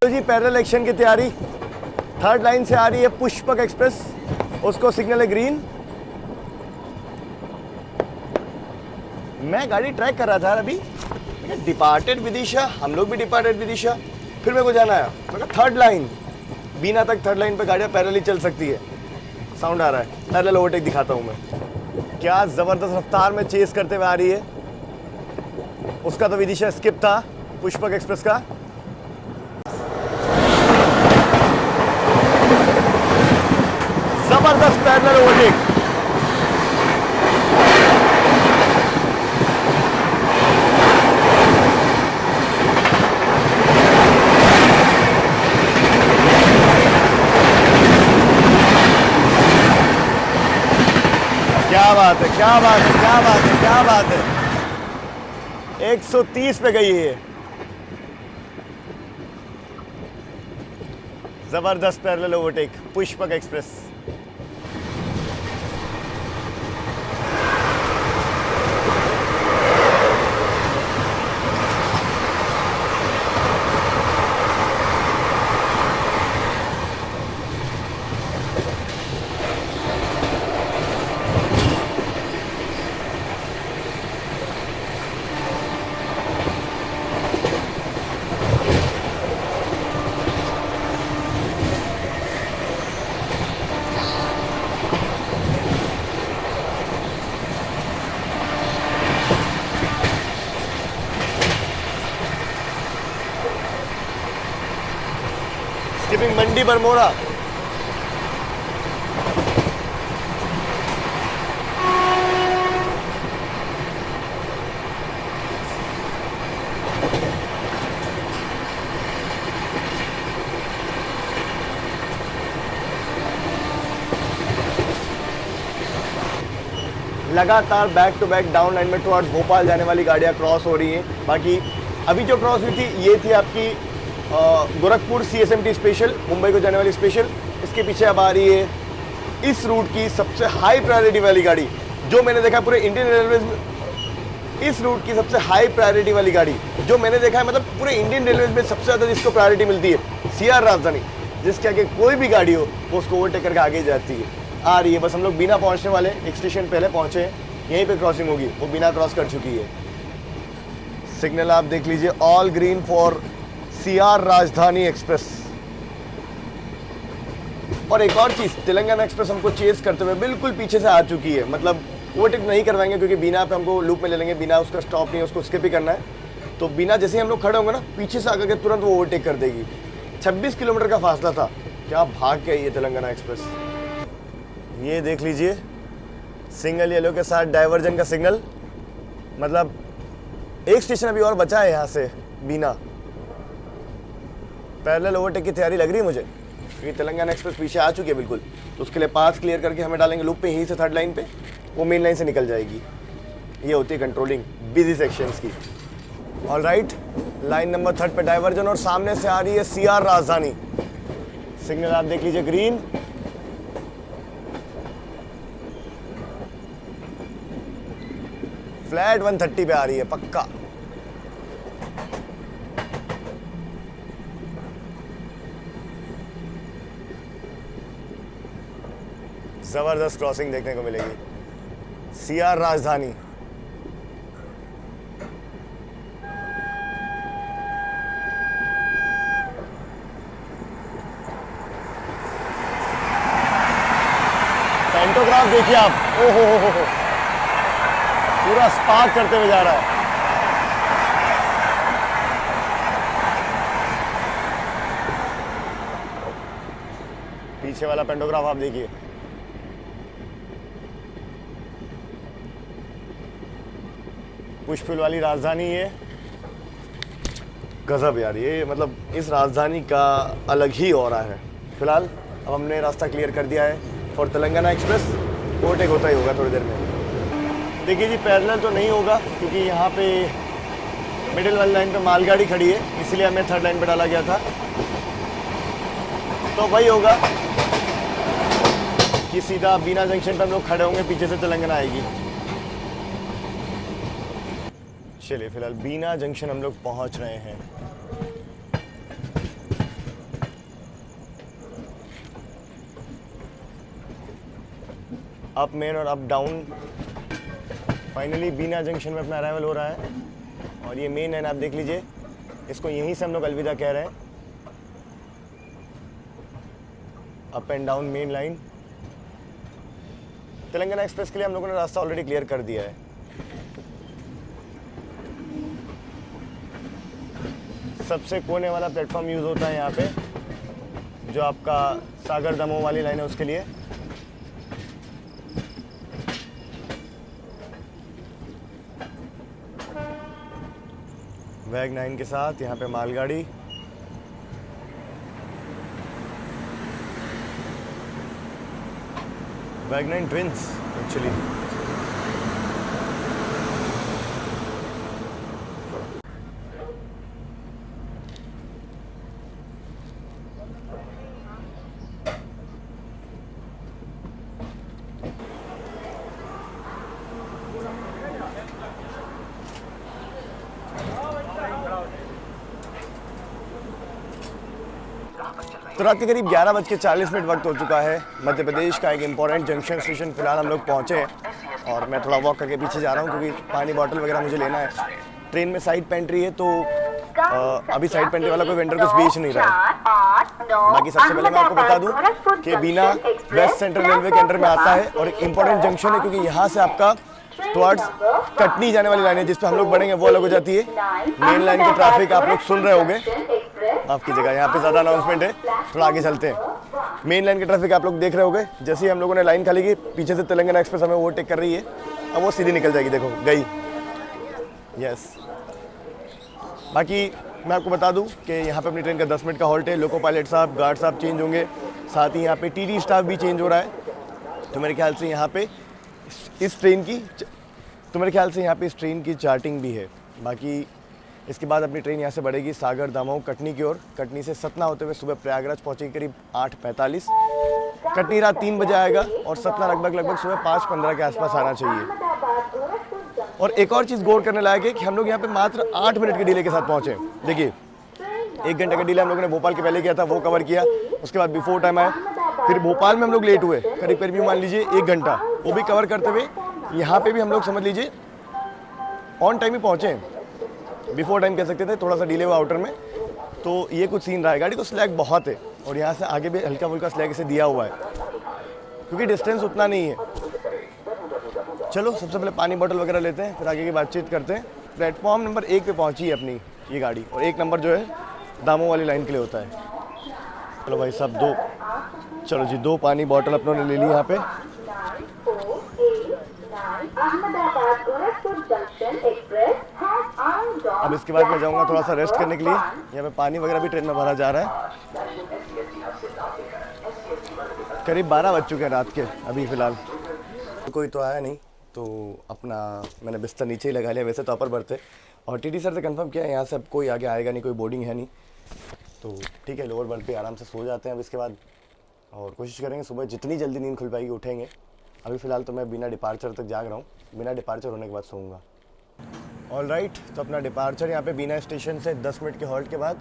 तो जी पैरेलल एक्शन की तैयारी, थर्ड लाइन से आ रही है पुष्पक एक्सप्रेस, उसको सिग्नल है ग्रीन। मैं गाड़ी ट्रैक कर रहा था अभी, डिपार्टेड विदिशा, हम लोग भी डिपार्टेड विदिशा, फिर मेरे को जाना है, मैं थर्ड लाइन, बीना तक थर्ड लाइन पे गाड़ियाँ पैरेलल चल सकती है। साउंड आ रहा है, पैरेलल ओवरटेक दिखाता हूँ मैं। क्या ज़बरदस्त रफ्तार में चेस करते हुए आ रही है। उसका तो विदिशा स्किप था, पुष्पक एक्सप्रेस का। जबरदस्त पैरेलल ओवरटेक। क्या बात है, क्या बात है, क्या बात है, क्या बात है। 130 पे गई है। जबरदस्त parallel overtake Pushpak express. Skipping Mandi Barmora. लगातार back to back down line में टुवर्ड्स भोपाल जाने वाली गाड़ियां क्रॉस हो रही हैं। बाकी अभी जो क्रॉस हुई थी ये थी आपकी गोरखपुर CSMT स्पेशल, मुंबई को जाने वाली स्पेशल। इसके पीछे अब आ रही है इस रूट की सबसे हाई प्रायोरिटी वाली गाड़ी जो मैंने देखा पूरे इंडियन रेलवे में। इस रूट की सबसे हाई प्रायोरिटी वाली गाड़ी जो मैंने देखा है, मतलब पूरे इंडियन रेलवे में सबसे ज़्यादा जिसको प्रायोरिटी मिलती है, CR राजधानी। जिसके आगे कोई भी गाड़ी हो वो उसको ओवरटेक करके आगे जाती है। आ रही है, बस हम लोग बिना पहुंचने वाले, एक स्टेशन पहले पहुंचे हैं, यहीं पे क्रॉसिंग होगी, वो बिना क्रॉस कर चुकी है। सिग्नल आप देख लीजिए, ऑल ग्रीन फॉर CR राजधानी एक्सप्रेस। और एक और चीज़, तेलंगाना एक्सप्रेस हमको चेस करते हुए बिल्कुल पीछे से आ चुकी है। मतलब ओवरटेक नहीं करवाएंगे क्योंकि बिना पे हमको लूप में ले लेंगे, बिना उसका स्टॉप नहीं है, उसको स्किप ही करना है। तो बिना जैसे ही हम लोग खड़े होंगे ना, पीछे से आकर के तुरंत वो ओवरटेक कर देगी। 26 किलोमीटर का फासला था, क्या भाग के आई है तेलंगाना एक्सप्रेस। ये देख लीजिए, सिंगल येलो के साथ डाइवर्जन का सिग्नल। मतलब एक स्टेशन अभी और बचा है यहाँ से बिना। पैरेलल ओवरटेक की तैयारी लग रही है मुझे, क्योंकि तेलंगाना एक्सप्रेस पीछे आ चुकी है बिल्कुल। तो उसके लिए पास क्लियर करके हमें डालेंगे लूप पे, यहीं से थर्ड लाइन पे, वो मेन लाइन से निकल जाएगी। ये होती है कंट्रोलिंग बिजी सेक्शंस की। ऑल राइट, लाइन नंबर 3 पे डाइवर्जन और सामने से आ रही है CR राजधानी। सिग्नल आप देख लीजिए, ग्रीन। फ्लैट 130 पे आ रही है पक्का। जबरदस्त क्रॉसिंग देखने को मिलेगी। सीआर राजधानी। पेंटोग्राफ देखिए आप, ओहो हो, पूरा स्पार्क करते हुए जा रहा है। पीछे वाला पेंटोग्राफ आप देखिए, पुष्पफुल वाली राजधानी। ये गजब यार, ये मतलब इस राजधानी का अलग ही ऑरा है। फिलहाल अब हमने रास्ता क्लियर कर दिया है फॉर तेलंगाना एक्सप्रेस। ओवरटेक होता ही होगा थोड़ी देर में। देखिए जी, पैरेलल तो नहीं होगा क्योंकि यहाँ पे मिडिल वाली लाइन पे मालगाड़ी खड़ी है, इसलिए हमें थर्ड लाइन पे डाला गया था। तो वही होगा कि सीधा बीना जंक्शन पे हम लोग खड़े होंगे, पीछे से तेलंगाना आएगी। चलिए फिलहाल बीना जंक्शन हम लोग पहुंच रहे हैं। अप मेन और अप डाउन। फाइनली बीना जंक्शन में अपना अराइवल हो रहा है और ये मेन लाइन आप देख लीजिए, इसको यहीं से हम लोग अलविदा कह रहे हैं। Up and down main line. Telangana express के लिए हम लोगों ने रास्ता ऑलरेडी क्लियर कर दिया है। सबसे कोने वाला प्लेटफॉर्म यूज़ होता है यहाँ पे, जो आपका सागर दमोह वाली लाइन है उसके लिए। वैग 9 के साथ यहाँ पे मालगाड़ी। वैग 9 ट्विंस एक्चुअली। तो रात के करीब 11:40 वक्त हो चुका है। मध्य प्रदेश का एक इम्पॉर्टेंट जंक्शन स्टेशन फिलहाल हम लोग पहुँचे हैं और मैं थोड़ा वॉक करके पीछे जा रहा हूँ क्योंकि पानी बॉटल वगैरह मुझे लेना है। ट्रेन में साइड पेंट्री है तो अभी साइड पेंट्री वाला कोई वेंडर कुछ बेच नहीं रहा है। बाकी सबसे पहले मैं आपको बता दूं कि बीना वेस्ट सेंट्रल रेलवे के अंडर में आता है और एक इम्पॉर्टेंट जंक्शन है क्योंकि यहाँ से आपका टुवर्ड्स कटनी जाने वाली लाइन है जिस पे हम लोग बढ़ेंगे वो अलग हो जाती है। मेन लाइन की ट्रैफिक आप लोग सुन रहे होंगे, माफ कीजिएगा यहाँ पे ज़्यादा अनाउंसमेंट है, थोड़ा आगे चलते हैं। मेन लाइन की ट्रैफिक आप लोग देख रहे होंगे, जैसे ही हम लोगों ने लाइन खाली की पीछे से तेलंगाना एक्सप्रेस हमें ओवरटेक कर रही है। अब वो सीधी निकल जाएगी, देखो गई। यस, बाकी मैं आपको बता दूं कि यहाँ पे अपनी ट्रेन का 10 मिनट का हॉल्ट है। लोको पायलट साहब, गार्ड साहब चेंज होंगे, साथ ही यहाँ पे टीटी स्टाफ भी चेंज हो रहा है। तो मेरे ख्याल से यहाँ पे इस ट्रेन की चार्टिंग भी है। बाकी इसके बाद अपनी ट्रेन यहाँ से बढ़ेगी सागर दमोह कटनी की ओर। कटनी से सतना होते हुए सुबह प्रयागराज पहुँचेगी करीब 8:45। कटनी रात 3 बजे आएगा और सतना लगभग सुबह 5:15 के आसपास आना चाहिए। और एक और चीज़ गौर करने लायक है कि हम लोग यहाँ पे मात्र 8 मिनट के डिले के साथ पहुँचे। देखिए 1 घंटे का डिले हम लोगों ने भोपाल के पहले किया था, वो कवर किया। उसके बाद बिफोर टाइम आए, फिर भोपाल में हम लोग लेट हुए करीब मान लीजिए 1 घंटा, वो भी कवर करते हुए यहाँ पे भी हम लोग समझ लीजिए ऑन टाइम ही पहुँचे। बिफोर टाइम कह सकते थे, थोड़ा सा डिले हुआ आउटर में। तो ये कुछ सीन रहा है। गाड़ी को स्लैग बहुत है और यहाँ से आगे भी हल्का फुल्का स्लैग इसे दिया हुआ है क्योंकि डिस्टेंस उतना नहीं है। चलो सबसे पहले पानी बोतल वगैरह लेते हैं, फिर आगे की बातचीत करते हैं। प्लेटफॉर्म नंबर 1 पे पहुंची है अपनी ये गाड़ी और 1 नंबर जो है दामोह वाली लाइन के लिए होता है। चलो भाई साहब, चलो जी 2 पानी बोतल अपनों ने ले ली यहाँ पे। अब इसके बाद मैं जाऊँगा थोड़ा सा रेस्ट करने के लिए। यहाँ पे पानी वगैरह भी ट्रेन में भरा जा रहा है। करीब 12 बज चुके हैं रात के अभी फ़िलहाल। कोई तो आया नहीं तो अपना मैंने बिस्तर नीचे ही लगा लिया। वैसे तो अपर बर्थ है और टीटी सर से कंफर्म किया यहाँ से अब कोई आगे आएगा नहीं, कोई बोर्डिंग है नहीं, तो ठीक है लोअर बर्थ पे आराम से सो जाते हैं अब इसके बाद। और कोशिश करेंगे सुबह जितनी जल्दी नींद खुल पाएगी उठेंगे। अभी फ़िलहाल तो मैं बिना डिपार्चर तक जाग रहा हूँ, बिना डिपार्चर होने के बाद सोऊंगा। ऑल राइट, तो अपना डिपार्चर यहाँ पे बीना स्टेशन से 10 मिनट के हॉल्ट के बाद।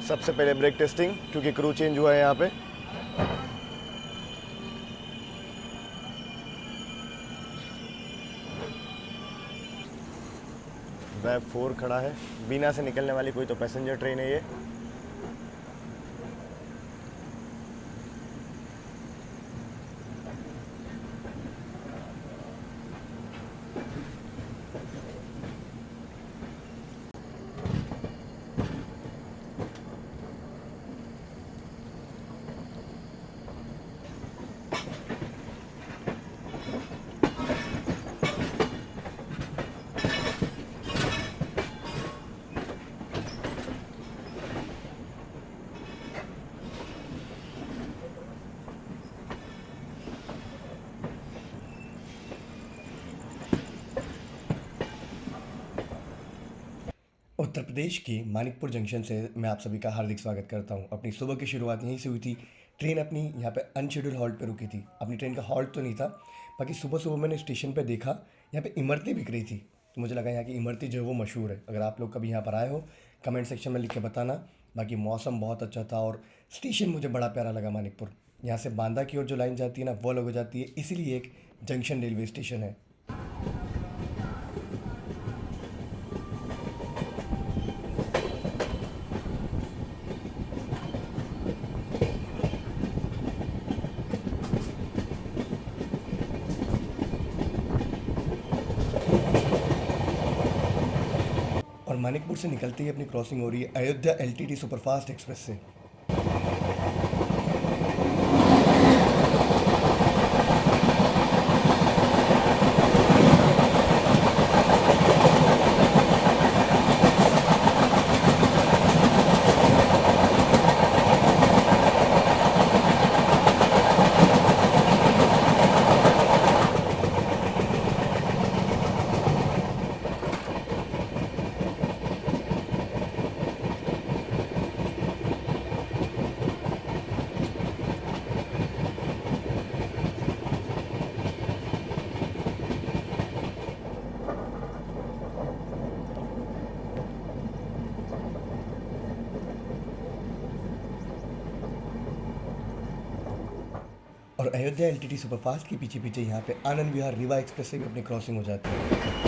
सबसे पहले ब्रेक टेस्टिंग क्योंकि क्रू चेंज हुआ है यहाँ पे। वेब 4 खड़ा है, बीना से निकलने वाली कोई तो पैसेंजर ट्रेन है ये। उत्तर प्रदेश के मानिकपुर जंक्शन से मैं आप सभी का हार्दिक स्वागत करता हूं। अपनी सुबह की शुरुआत यहीं से हुई थी। ट्रेन अपनी यहाँ पे अनशेड्यूल हॉल्ट पे रुकी थी। अपनी ट्रेन का हॉल्ट तो नहीं था, बाकी सुबह सुबह मैंने स्टेशन पे देखा यहाँ पे इमरती बिक रही थी, तो मुझे लगा यहाँ की इमरती जो है वो मशहूर है। अगर आप लोग कभी यहाँ पर आए हो कमेंट सेक्शन में लिख के बताना। बाकी मौसम बहुत अच्छा था और स्टेशन मुझे बड़ा प्यारा लगा मानिकपुर। यहाँ से बांदा की ओर जो लाइन जाती है ना वो अलग हो जाती है, इसीलिए एक जंक्शन रेलवे स्टेशन है। और मानिकपुर से निकलते ही अपनी क्रॉसिंग हो रही है अयोध्या एलटीटी सुपरफास्ट एक्सप्रेस से। और अयोध्या एलटीटी सुपरफास्ट के पीछे पीछे यहाँ पे आनंद विहार रीवा एक्सप्रेस से भी अपनी क्रॉसिंग हो जाती है।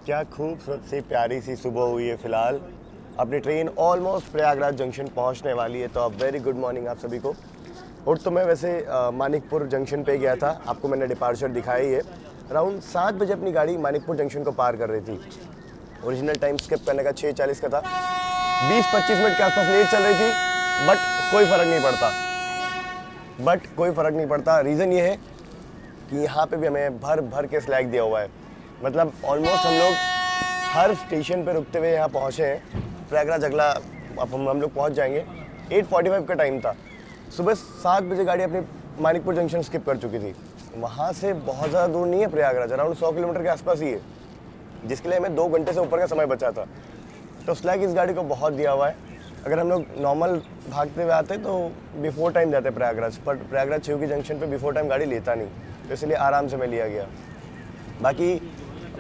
क्या खूबसूरत सी प्यारी सी सुबह हुई है। फिलहाल अपनी ट्रेन ऑलमोस्ट प्रयागराज जंक्शन पहुंचने वाली है, तो अब वेरी गुड मॉर्निंग आप सभी को। और तो मैं वैसे मानिकपुर जंक्शन पे गया था, आपको मैंने डिपार्चर दिखाया ही है। अराउंड 7 बजे अपनी गाड़ी मानिकपुर जंक्शन को पार कर रही थी। ओरिजिनल टाइम स्किप करने का 6:40 का था, 20-25 मिनट के आसपास लेट चल रही थी, बट कोई फ़र्क नहीं पड़ता। रीज़न ये है कि यहाँ पे भी हमें भर भर के स्लैग दिया हुआ है। मतलब ऑलमोस्ट हम लोग हर स्टेशन पे रुकते हुए यहाँ पहुँचे हैं। प्रयागराज अगला अब हम लोग पहुँच जाएंगे। 8:45 का टाइम था। सुबह 7 बजे गाड़ी अपनी मानिकपुर जंक्शन स्किप कर चुकी थी। वहाँ से बहुत ज़्यादा दूर नहीं है प्रयागराज, अराउंड 100 किलोमीटर के आसपास ही है, जिसके लिए हमें 2 घंटे से ऊपर का समय बचा था। तो स्लैग इस गाड़ी को बहुत दिया हुआ है। अगर हम लोग नॉर्मल भागते हुए आते तो बिफोर टाइम जाते प्रयागराज, पर प्रयागराज छिव की जंक्शन पे बिफोर टाइम गाड़ी लेता नहीं, तो इसलिए आराम से मैं लिया गया। बाकी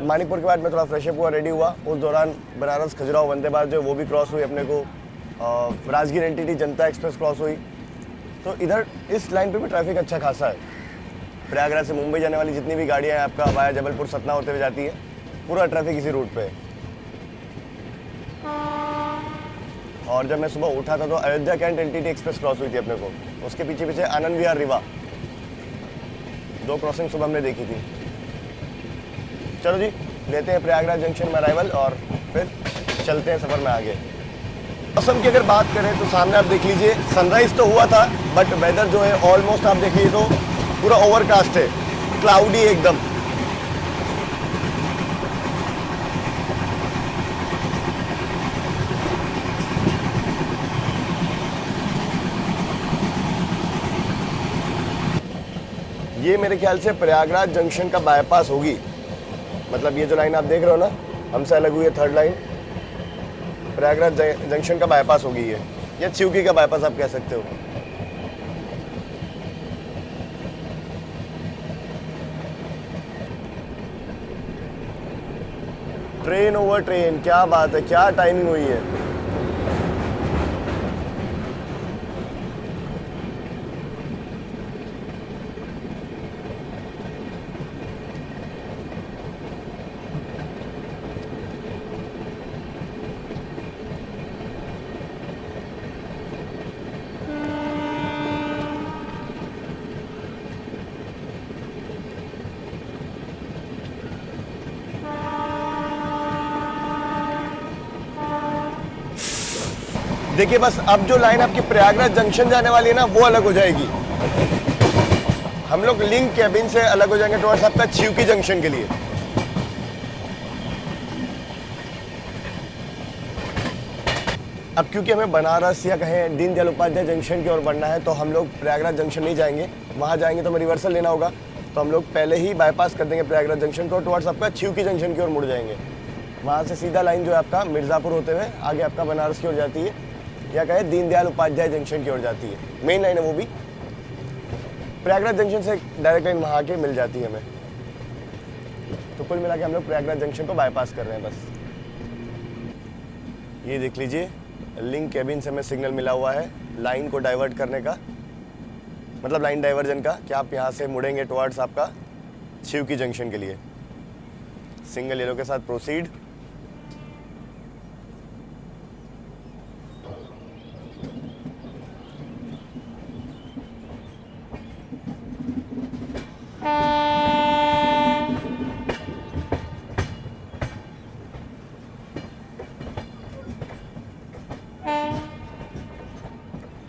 मानिकपुर के बाद मैं थोड़ा फ्रेशअप हुआ, रेडी हुआ। उस दौरान बनारस खजुराहो वंदे भारत जो वो भी क्रॉस हुई अपने को। राजगीर एलटीटी जनता एक्सप्रेस क्रॉस हुई। तो इधर इस लाइन पे भी ट्रैफिक अच्छा खासा है। प्रयागराज से मुंबई जाने वाली जितनी भी गाड़ियाँ हैं आपका वाया जबलपुर सतना होते हुए जाती है, पूरा ट्रैफिक इसी रूट पे है। और जब मैं सुबह उठा था तो Ayodhya cantt LTT express cross हुई थी अपने को, उसके पीछे पीछे आनंद विहार रीवा, 2 क्रॉसिंग सुबह हमने देखी थी। चलो जी, लेते हैं प्रयागराज जंक्शन में अराइवल और फिर चलते हैं सफ़र में आगे। मौसम की अगर बात करें तो सामने आप देख लीजिए, सनराइज तो हुआ था बट वेदर जो है ऑलमोस्ट आप देख लीजिए तो पूरा ओवरकास्ट है, क्लाउडी एकदम। ये मेरे ख्याल से प्रयागराज जंक्शन का बाईपास होगी। मतलब ये जो लाइन आप देख रहे हो ना, हमसे अलग हुई है 3rd लाइन, प्रयागराज जंक्शन का बाईपास होगी ये। या चिवकी का बाईपास आप कह सकते हो। ट्रेन ओवर ट्रेन, क्या बात है, क्या टाइमिंग हुई है। देखिए बस अब जो लाइन आपकी प्रयागराज जंक्शन जाने वाली है ना, वो अलग हो जाएगी। हम लोग लिंक कैबिन से अलग हो जाएंगे टुवर्ड्स आपका चिवकी जंक्शन के लिए। अब क्योंकि हमें बनारस या कहें दीनदयाल उपाध्याय जंक्शन की ओर बढ़ना है, तो हम लोग प्रयागराज जंक्शन नहीं जाएंगे। वहाँ जाएंगे तो हमें रिवर्सल लेना होगा, तो हम लोग पहले ही बाईपास कर देंगे प्रयागराज जंक्शन को, टुवर्ड्स आपका चिवकी जंक्शन की ओर मुड़ जाएंगे। वहाँ से सीधा लाइन जो है आपका मिर्ज़ापुर होते हुए आगे आपका बनारस की ओर जाती है, या कहे दीनदयाल उपाध्याय जंक्शन की ओर जाती है। मेन लाइन है वो भी। प्रयागराज जंक्शन से डायरेक्ट लाइन वहाँ के मिल जाती है हमें। तो कुल मिला के हम लोग प्रयागराज जंक्शन को बाईपास कर रहे हैं बस। ये देख लीजिए, लिंक कैबिन से हमें सिग्नल मिला हुआ है लाइन को डाइवर्ट करने का, मतलब लाइन डाइवर्जन का, कि आप यहाँ से मुड़ेंगे टुवर्ड्स आपका चिवकी जंक्शन के लिए। सिंगल येलो के साथ proceed.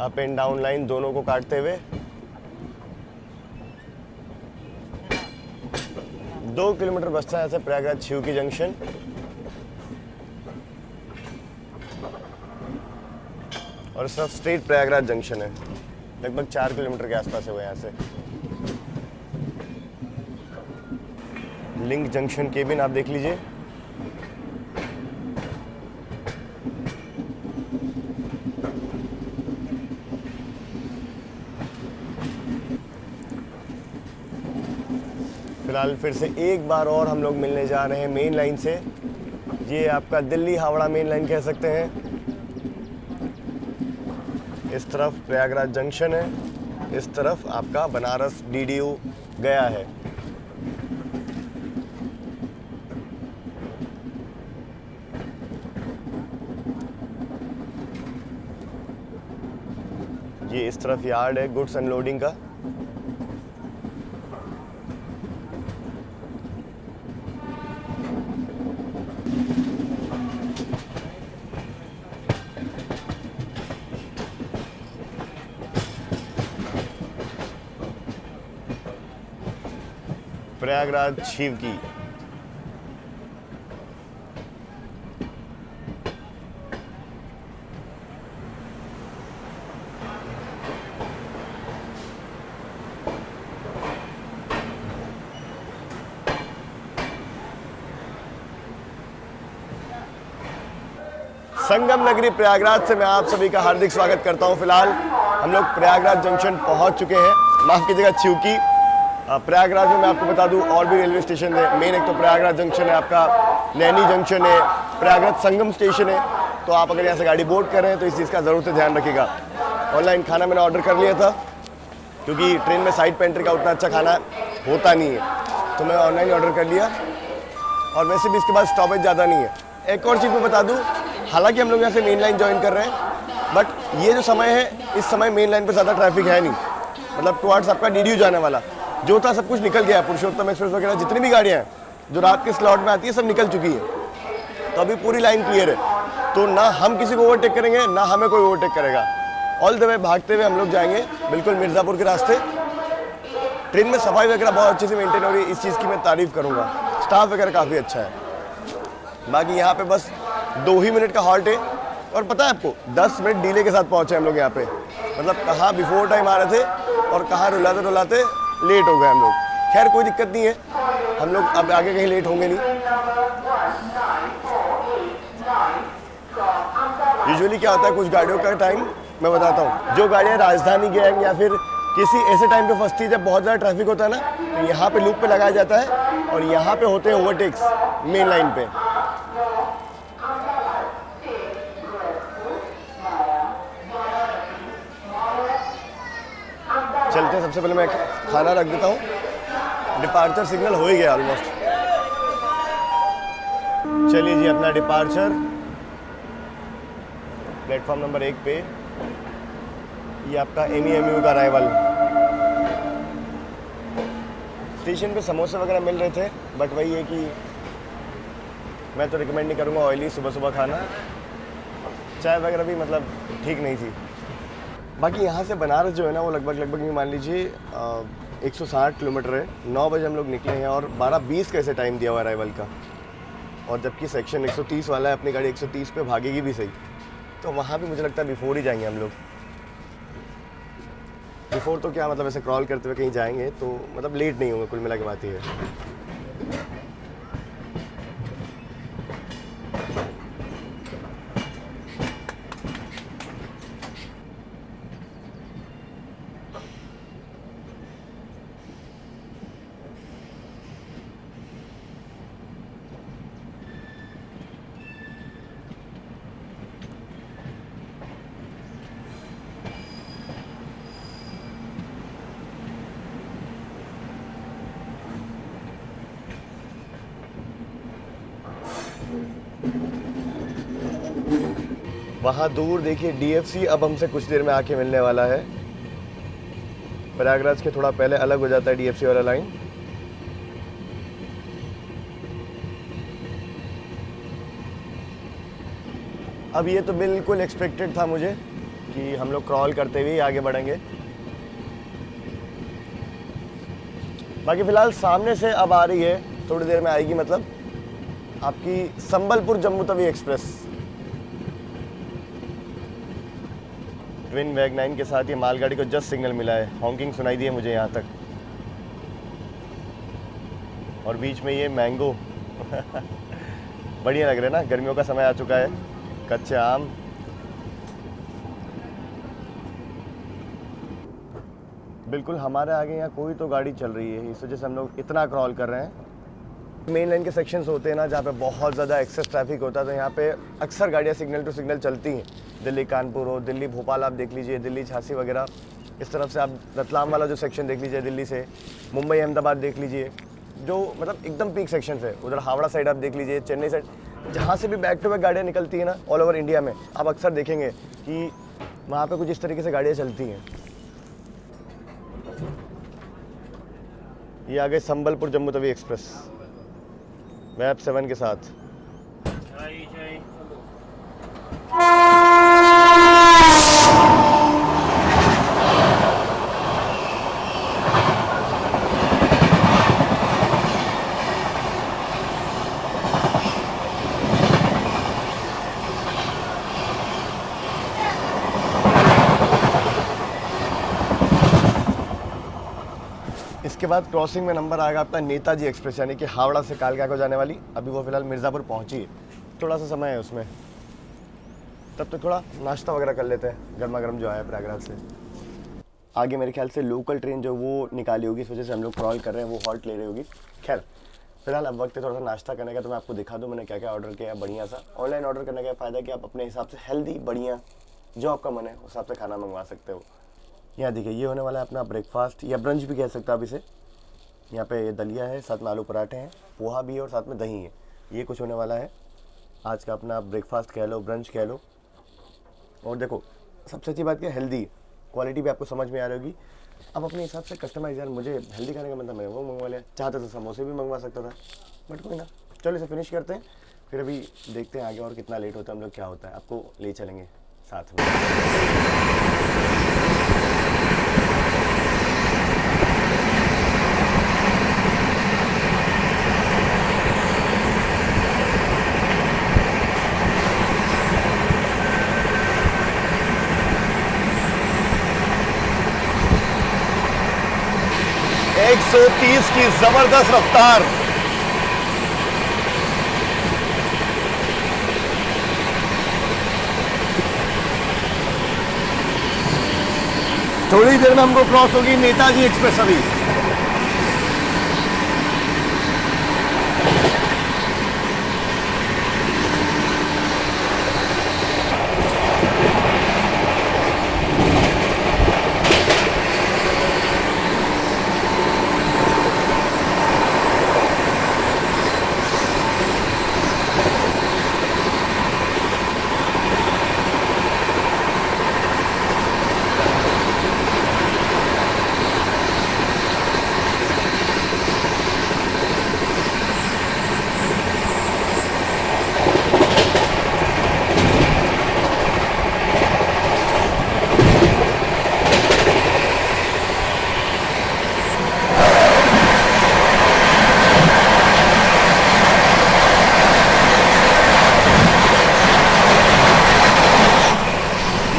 Up and down line दोनों को काटते हुए 2 किलोमीटर बचता है ऐसे प्रयागराज चिवकी जंक्शन। और सब स्ट्रेट प्रयागराज जंक्शन है, लगभग 4 किलोमीटर के आसपास है वो यहाँ से। लिंक जंक्शन केबिन आप देख लीजिए। फिलहाल फिर से एक बार और हम लोग मिलने जा रहे हैं मेन लाइन से। ये आपका दिल्ली हावड़ा मेन लाइन कह सकते हैं। इस तरफ प्रयागराज जंक्शन है, इस तरफ आपका बनारस DDU गया है। ये इस तरफ यार्ड है गुड्स अनलोडिंग का। प्रयागराज चिवकी। संगम नगरी प्रयागराज से मैं आप सभी का हार्दिक स्वागत करता हूं। फिलहाल हम लोग प्रयागराज जंक्शन पहुंच चुके हैं, माफ कीजिएगा चिवकी। प्रयागराज में मैं आपको बता दूं और भी रेलवे स्टेशन है। मेन एक तो प्रयागराज जंक्शन है, आपका नैनी जंक्शन है, प्रयागराज संगम स्टेशन है। तो आप अगर यहाँ से गाड़ी बोर्ड कर रहे हैं तो इस चीज़ का ज़रूर से ध्यान रखिएगा। ऑनलाइन खाना मैंने ऑर्डर कर लिया था, क्योंकि ट्रेन में साइड पेंट्री का उतना अच्छा खाना होता नहीं है, तो मैं ऑनलाइन ऑर्डर कर लिया। और वैसे भी इसके बाद स्टॉपेज ज़्यादा नहीं है। एक और चीज़ मैं बता दूँ, हालांकि हम लोग यहाँ से मेन लाइन ज्वाइन कर रहे हैं, बट ये जो समय है, इस समय मेन लाइन पर ज़्यादा ट्रैफिक है नहीं। मतलब टुवर्ड्स आपका DDU जाने वाला जो था सब कुछ निकल गया। पुरुषोत्तम एक्सप्रेस वगैरह जितनी भी गाड़ियाँ हैं जो रात के स्लॉट में आती है सब निकल चुकी है। तो अभी पूरी लाइन क्लियर है, तो ना हम किसी को ओवरटेक करेंगे ना हमें कोई ओवरटेक करेगा। ऑल द वे भागते हुए हम लोग जाएंगे बिल्कुल मिर्ज़ापुर के रास्ते। ट्रेन में सफाई वगैरह बहुत अच्छे से मेंटेन हो रही है, इस चीज़ की मैं तारीफ़ करूँगा। स्टाफ वगैरह काफ़ी अच्छा है। बाकी यहाँ पे बस 2 ही मिनट का हॉल्ट है। और पता है आपको 10 मिनट डिले के साथ पहुँचे हम लोग यहाँ पे। मतलब कहाँ बिफोर टाइम आ रहे थे और कहाँ रुलाते रुलाते लेट हो गए हम लोग। खैर कोई दिक्कत नहीं है, हम लोग अब आगे कहीं लेट होंगे नहीं। यूजुअली क्या होता है कुछ गाड़ियों का टाइम मैं बताता हूँ, जो गाड़ियाँ राजधानी गैंग या फिर किसी ऐसे टाइम पे फंसती है जब बहुत ज़्यादा ट्रैफिक होता है ना, तो यहाँ पे लूप पे लगाया जाता है और यहाँ पे होते हैं ओवरटेक्स मेन लाइन पे। चलते हैं, सबसे पहले मैं खाना रख देता हूँ। डिपार्चर सिग्नल हो ही गया ऑलमोस्ट। चलिए जी, अपना डिपार्चर प्लेटफॉर्म नंबर 1 पे, ये आपका MEMU का अराइवल। स्टेशन पे समोसे वगैरह मिल रहे थे, बट वही है कि मैं तो रिकमेंड नहीं करूँगा ऑयली सुबह सुबह खाना। चाय वगैरह भी मतलब ठीक नहीं थी। बाकी यहाँ से बनारस जो है ना वो लगभग ये मान लीजिए 160 किलोमीटर है। 9 बजे हम लोग निकले हैं और 12:20 का ऐसे टाइम दिया हुआ अराइवल का, और जबकि सेक्शन 130 वाला है, अपनी गाड़ी 130 पे भागेगी भी सही, तो वहाँ भी मुझे लगता है बिफोर ही जाएंगे हम लोग। बिफोर तो क्या मतलब ऐसे क्रॉल करते हुए कहीं जाएंगे तो मतलब लेट नहीं होंगे, कुल मिला के बात ये है। वहाँ दूर देखिए DFC अब हमसे कुछ देर में आके मिलने वाला है। प्रयागराज के थोड़ा पहले अलग हो जाता है DFC वाला लाइन। अब ये तो बिल्कुल एक्सपेक्टेड था मुझे कि हम लोग क्रॉल करते हुए आगे बढ़ेंगे। बाकी फिलहाल सामने से अब आ रही है, थोड़ी देर में आएगी, मतलब आपकी संबलपुर जम्मू तवी एक्सप्रेस। ट्विन वैग 9 के साथ ये मालगाड़ी को जस्ट सिग्नल मिला है, हॉकिंग सुनाई दी है मुझे यहाँ तक। और बीच में ये मैंगो बढ़िया लग रहे हैं ना, गर्मियों का समय आ चुका है, कच्चे आम। बिल्कुल हमारे आगे यहाँ कोई तो गाड़ी चल रही है, इस वजह से हम लोग इतना क्रॉल कर रहे हैं। मेन लाइन के सेक्शंस होते हैं ना जहाँ पे बहुत ज़्यादा एक्सेस ट्रैफिक होता है, तो यहाँ पे अक्सर गाड़ियाँ सिग्नल टू सिग्नल चलती हैं। दिल्ली कानपुर हो, दिल्ली भोपाल आप देख लीजिए, दिल्ली झांसी वगैरह, इस तरफ से आप रतलाम वाला जो सेक्शन देख लीजिए, दिल्ली से मुंबई अहमदाबाद देख लीजिए, जो मतलब एकदम पीक सेक्शन है। उधर हावड़ा साइड आप देख लीजिए, चेन्नई साइड, जहाँ से भी बैक टू बैक गाड़ियाँ निकलती हैं ना ऑल ओवर इंडिया में, आप अक्सर देखेंगे कि वहाँ पे कुछ इस तरीके से गाड़ियाँ चलती हैं। ये आ गए संबलपुर जम्मू तवी एक्सप्रेस मैप 7 के साथ। इसके बाद क्रॉसिंग में नंबर आएगा आपका नेताजी एक्सप्रेस, यानी कि हावड़ा से कालका को जाने वाली। अभी वो फिलहाल मिर्ज़ापुर पहुंची है, थोड़ा सा समय है उसमें, तब तक थोड़ा नाश्ता वगैरह कर लेते हैं गर्मा गर्म जो आया प्रयागराज से। आगे मेरे ख्याल से लोकल ट्रेन जो वो निकाली होगी, इस वजह से हम लोग क्रॉल कर रहे हैं, वो हॉल्ट ले रही होगी। खैर फिलहाल अब वक्त है थोड़ा सा नाश्ता करने का, तो मैं आपको दिखा दूँ मैंने क्या क्या ऑर्डर किया है बढ़िया सा। ऑनलाइन ऑर्डर करने का फ़ायदा कि आप अपने हिसाब से हेल्दी बढ़िया जो आपका मन है उस हिसाब से खाना मंगवा सकते हो। यहाँ देखिए ये होने वाला है अपना ब्रेकफास्ट या ब्रंच भी कह सकते हो आप इसे। यहाँ पे ये दलिया है, साथ में आलू पराठे हैं, पोहा भी है और साथ में दही है। ये कुछ होने वाला है आज का अपना ब्रेकफास्ट कह लो, ब्रंच कह लो। और देखो सबसे अच्छी बात क्या, हेल्दी क्वालिटी भी आपको समझ में आ रही होगी। अब अपने हिसाब से कस्टमाइज, यार मुझे हेल्दी खाने का मतलब मैंने वो मंगवा लिया, चाहता था समोसे भी मंगवा सकता था, बट कोई ना, चलो इसे फिनिश करते हैं, फिर अभी देखते हैं आगे और कितना लेट होता है, हम लोग क्या होता है, आपको ले चलेंगे साथ में। 130 की जबरदस्त रफ्तार। थोड़ी देर में हमको क्रॉस होगी नेताजी एक्सप्रेस अभी।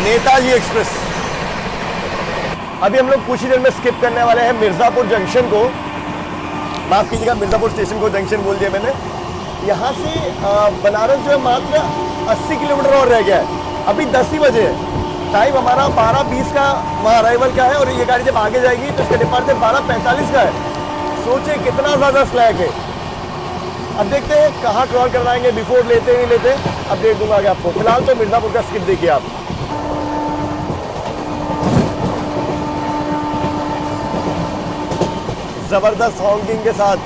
नेताजी एक्सप्रेस। अभी हम लोग कुछ ही देर में स्किप करने वाले हैं मिर्ज़ापुर जंक्शन को। माफ़ कीजिएगा, मिर्ज़ापुर स्टेशन को जंक्शन बोल दिया मैंने। यहाँ से बनारस जो है मात्र 80 किलोमीटर और रह गया है। अभी 10 ही बजे है, टाइम हमारा 12:20 का वहाँ अराइवल का है और ये गाड़ी जब आगे जाएगी तो इसका डिपार्चर 12:45 का है। सोचिए कितना ज़्यादा स्लैक है। अब देखते हैं कहाँ क्रॉल करवाएंगे, बिफोर लेते नहीं लेते अपडेट दूंगा आगे आपको। फिलहाल तो मिर्ज़ापुर का स्किप देखिए आप। जबरदस्त हॉकिंग के साथ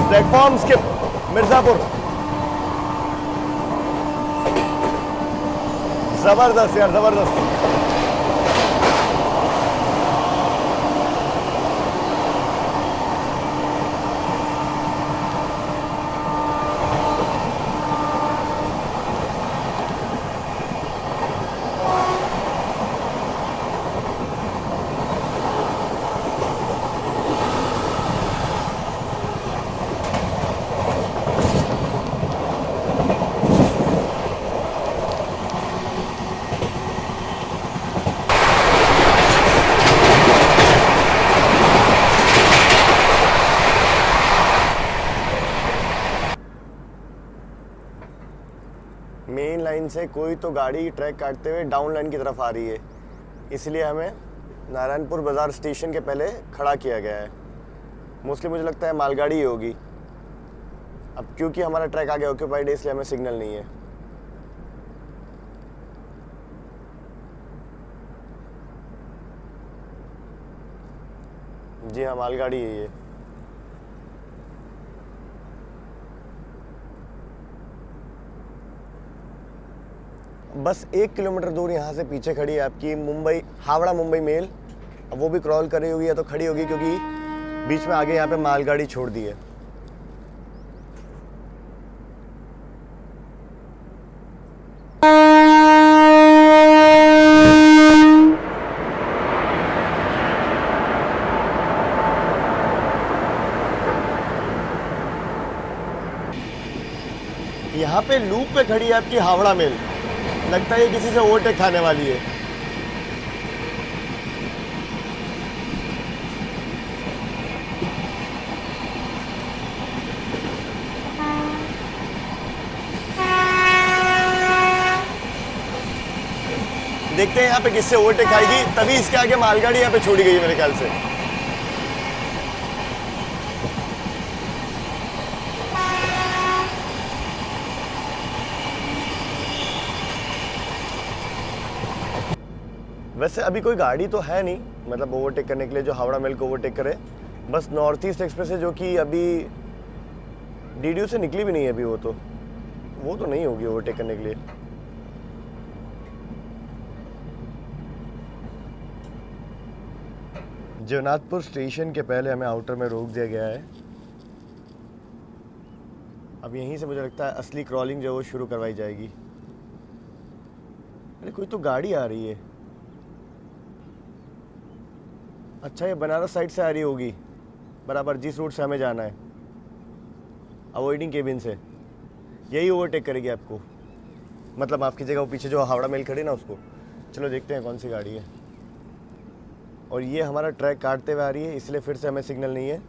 प्लेटफॉर्म स्किप मिर्ज़ापुर। जबरदस्त यार, जबरदस्त। मेन लाइन से कोई तो गाड़ी ट्रैक काटते हुए डाउन लाइन की तरफ आ रही है, इसलिए हमें नारायणपुर बाज़ार स्टेशन के पहले खड़ा किया गया है। मोस्टली मुझे लगता है मालगाड़ी ही होगी। अब क्योंकि हमारा ट्रैक आगे ऑक्यूपाइड है इसलिए हमें सिग्नल नहीं है। जी हाँ, मालगाड़ी है ये। बस 1 किलोमीटर दूर यहाँ से पीछे खड़ी है आपकी मुंबई हावड़ा मुंबई मेल। अब वो भी क्रॉल कर रही होगी या तो खड़ी होगी, क्योंकि बीच में आगे यहाँ पे मालगाड़ी छोड़ दी है। यहाँ पे लूप पे खड़ी है आपकी हावड़ा मेल। लगता है ये किसी से ओवरटेक खाने वाली है। देखते हैं यहाँ पे किससे ओवरटेक खाएगी, तभी इसके आगे मालगाड़ी यहाँ पे छोड़ी गई है मेरे ख्याल से। वैसे अभी कोई गाड़ी तो है नहीं, मतलब ओवरटेक करने के लिए जो हावड़ा मेल को ओवरटेक करे। बस नॉर्थ ईस्ट एक्सप्रेस है जो कि अभी डीडीयू से निकली भी नहीं है अभी। वो तो नहीं होगी ओवरटेक करने के लिए। जगन्नाथपुर स्टेशन के पहले हमें आउटर में रोक दिया गया है। अब यहीं से मुझे लगता है असली क्रॉलिंग जो है वो शुरू करवाई जाएगी। अरे कोई तो गाड़ी आ रही है। अच्छा, ये बनारस साइड से आ रही होगी, बराबर जिस रूट से हमें जाना है, अवॉइडिंग केबिन से। यही ओवरटेक करेगी आपको, मतलब माफ़ कीजिएगा वो पीछे जो हावड़ा मेल खड़ी ना उसको। चलो देखते हैं कौन सी गाड़ी है। और ये हमारा ट्रैक काटते हुए आ रही है, इसलिए फिर से हमें सिग्नल नहीं है।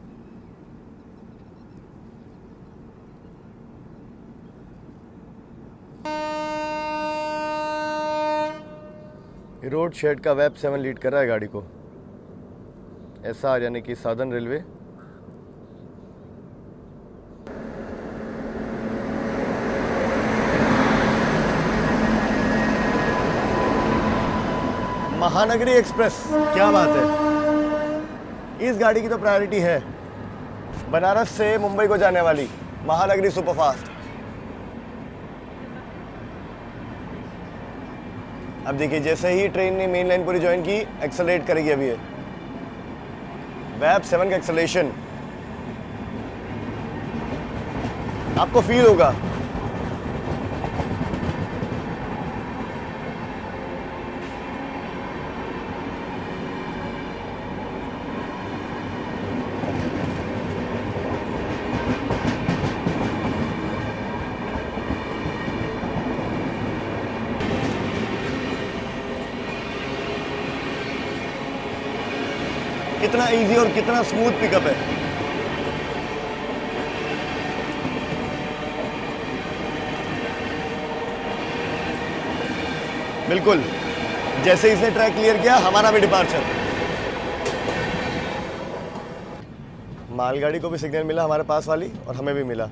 रोड शेड का वेब 7 लीड कर रहा है गाड़ी को। एसआर यानी कि साउदर्न रेलवे। महानगरी एक्सप्रेस, क्या बात है। इस गाड़ी की तो प्रायोरिटी है। बनारस से मुंबई को जाने वाली महानगरी सुपरफास्ट। अब देखिए, जैसे ही ट्रेन ने मेन लाइन पूरी ज्वाइन की, एक्सेलरेट करेगी अभी ये। वेब 7 का एक्सेलरेशन आपको फील होगा। कितना इजी और कितना स्मूथ पिकअप है। बिल्कुल, जैसे इसने ट्रैक क्लियर किया, हमारा भी डिपार्चर। मालगाड़ी को भी सिग्नल मिला हमारे पास वाली, और हमें भी मिला।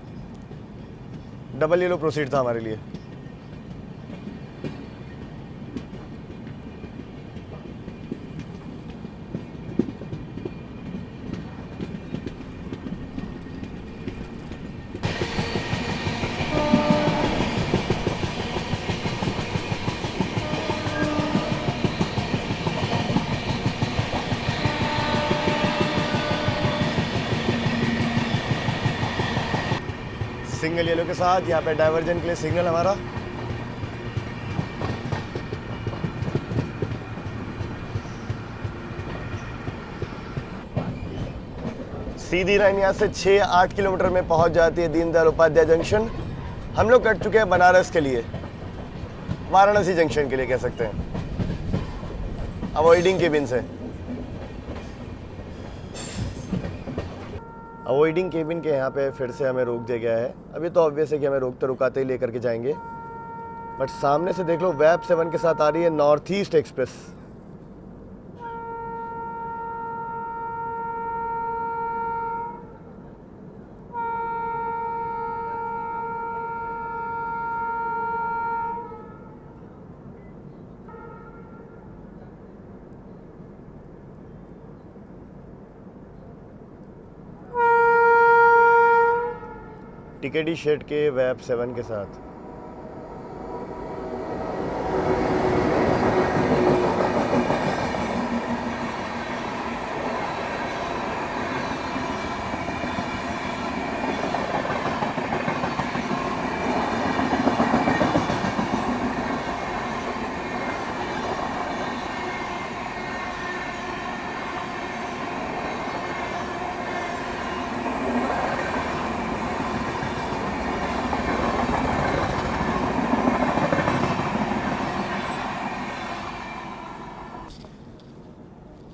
डबल येलो प्रोसीड था हमारे लिए। सिंगल येलो के साथ यहाँ पे डाइवर्जन के लिए सिग्नल हमारा। सीधी लाइन यहाँ से 6-8 किलोमीटर में पहुंच जाती है दीनदयाल उपाध्याय जंक्शन। हम लोग कट चुके हैं बनारस के लिए, वाराणसी जंक्शन के लिए कह सकते हैं, अवॉइडिंग केबिन से। अवॉइडिंग केबिन के यहाँ पे फिर से हमें रोक दिया गया है। अभी तो ऑब्वियस है कि हमें रोकते रुकाते ही लेकर के जाएंगे, बट सामने से देख लो, वेब 7 के साथ आ रही है नॉर्थ ईस्ट एक्सप्रेस। टिकेटी शेड के वेब 7 के साथ।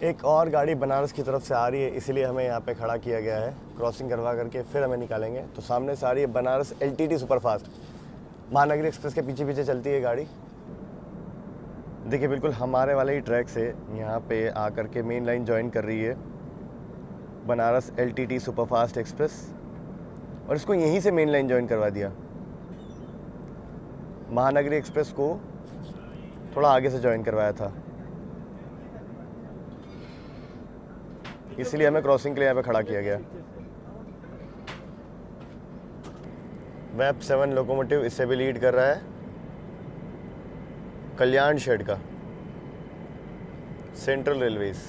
एक और गाड़ी बनारस की तरफ से आ रही है, इसीलिए हमें यहाँ पे खड़ा किया गया है। क्रॉसिंग करवा करके फिर हमें निकालेंगे। तो सामने से आ रही है Banaras LTT superfast. Mahanagari express के पीछे पीछे चलती है गाड़ी। देखिए, बिल्कुल हमारे वाले ही ट्रैक से यहाँ पे आकर के मेन लाइन ज्वाइन कर रही है बनारस LTT सुपरफास्ट एक्सप्रेस, और इसको यहीं से मेन लाइन ज्वाइन करवा दिया। महानगरी एक्सप्रेस को थोड़ा आगे से ज्वाइन करवाया था, इसलिए हमें क्रॉसिंग के लिए यहाँ पे खड़ा किया गया। वेब 7 लोकोमोटिव इससे भी लीड कर रहा है, कल्याण शेड का, सेंट्रल रेलवेज।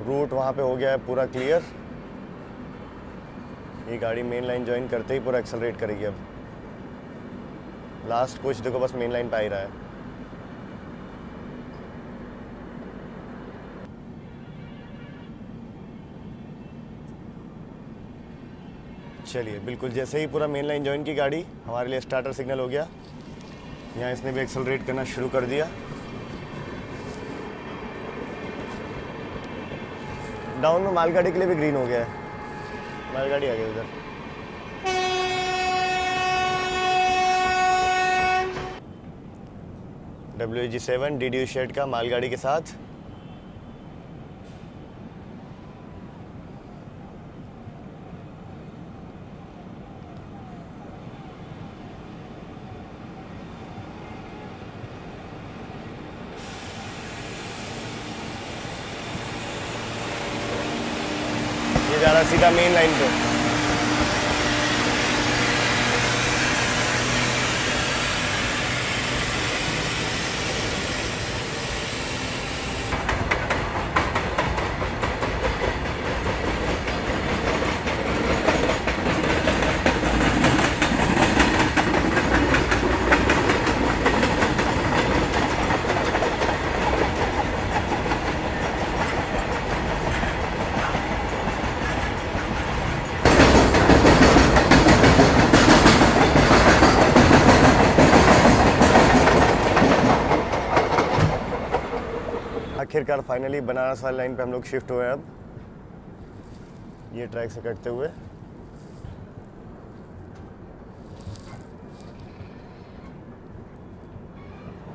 रूट वहाँ पे हो गया है पूरा क्लियर। ये गाड़ी मेन लाइन ज्वाइन करते ही पूरा एक्सेलरेट करेगी। अब लास्ट कुछ देखो, बस मेन लाइन पे आ ही रहा है। चलिए, बिल्कुल जैसे ही पूरा मेन लाइन ज्वाइन की गाड़ी, हमारे लिए स्टार्टर सिग्नल हो गया। यहाँ इसने भी एक्सेलरेट करना शुरू कर दिया। डाउन में मालगाड़ी के लिए भी ग्रीन हो गया है। मालगाड़ी आ गई उधर। WG7 DDU शेड का मालगाड़ी के साथ। ये जा रहा सीधा मेन लाइन पे। आखिरकार फाइनली बनारस वाली लाइन पे हम लोग शिफ्ट हुए हैं। अब ये ट्रैक से कटते हुए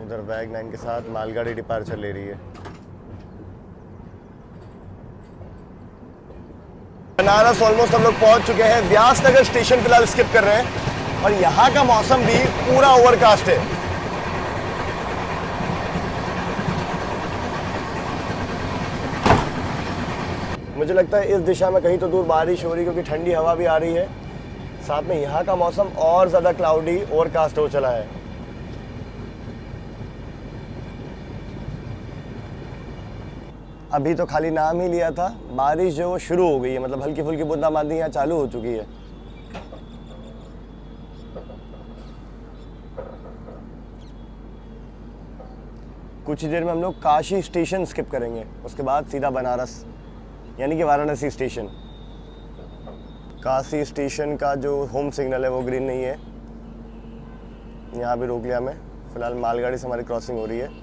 उधर बैग 9 के साथ मालगाड़ी डिपार्चर ले रही है। बनारस ऑलमोस्ट हम लोग पहुंच चुके हैं। व्यासनगर स्टेशन फिलहाल स्किप कर रहे हैं और यहाँ का मौसम भी पूरा ओवरकास्ट है। मुझे लगता है इस दिशा में कहीं तो दूर बारिश हो रही, क्योंकि ठंडी हवा भी आ रही है। साथ में यहाँ का मौसम और ज़्यादा क्लाउडी ओवरकास्ट हो चला है। अभी तो खाली नाम ही लिया था, बारिश जो वो शुरू हो गई है, मतलब हल्की फुल्की बूंदाबांदी यहाँ चालू हो चुकी है। कुछ ही देर में हम लोग काशी स्टेशन स्किप करेंगे, उसके बाद सीधा बनारस यानी कि वाराणसी स्टेशन। काशी स्टेशन का जो होम सिग्नल है वो ग्रीन नहीं है। यहाँ भी रोक लिया हमें। फिलहाल मालगाड़ी से हमारी क्रॉसिंग हो रही है।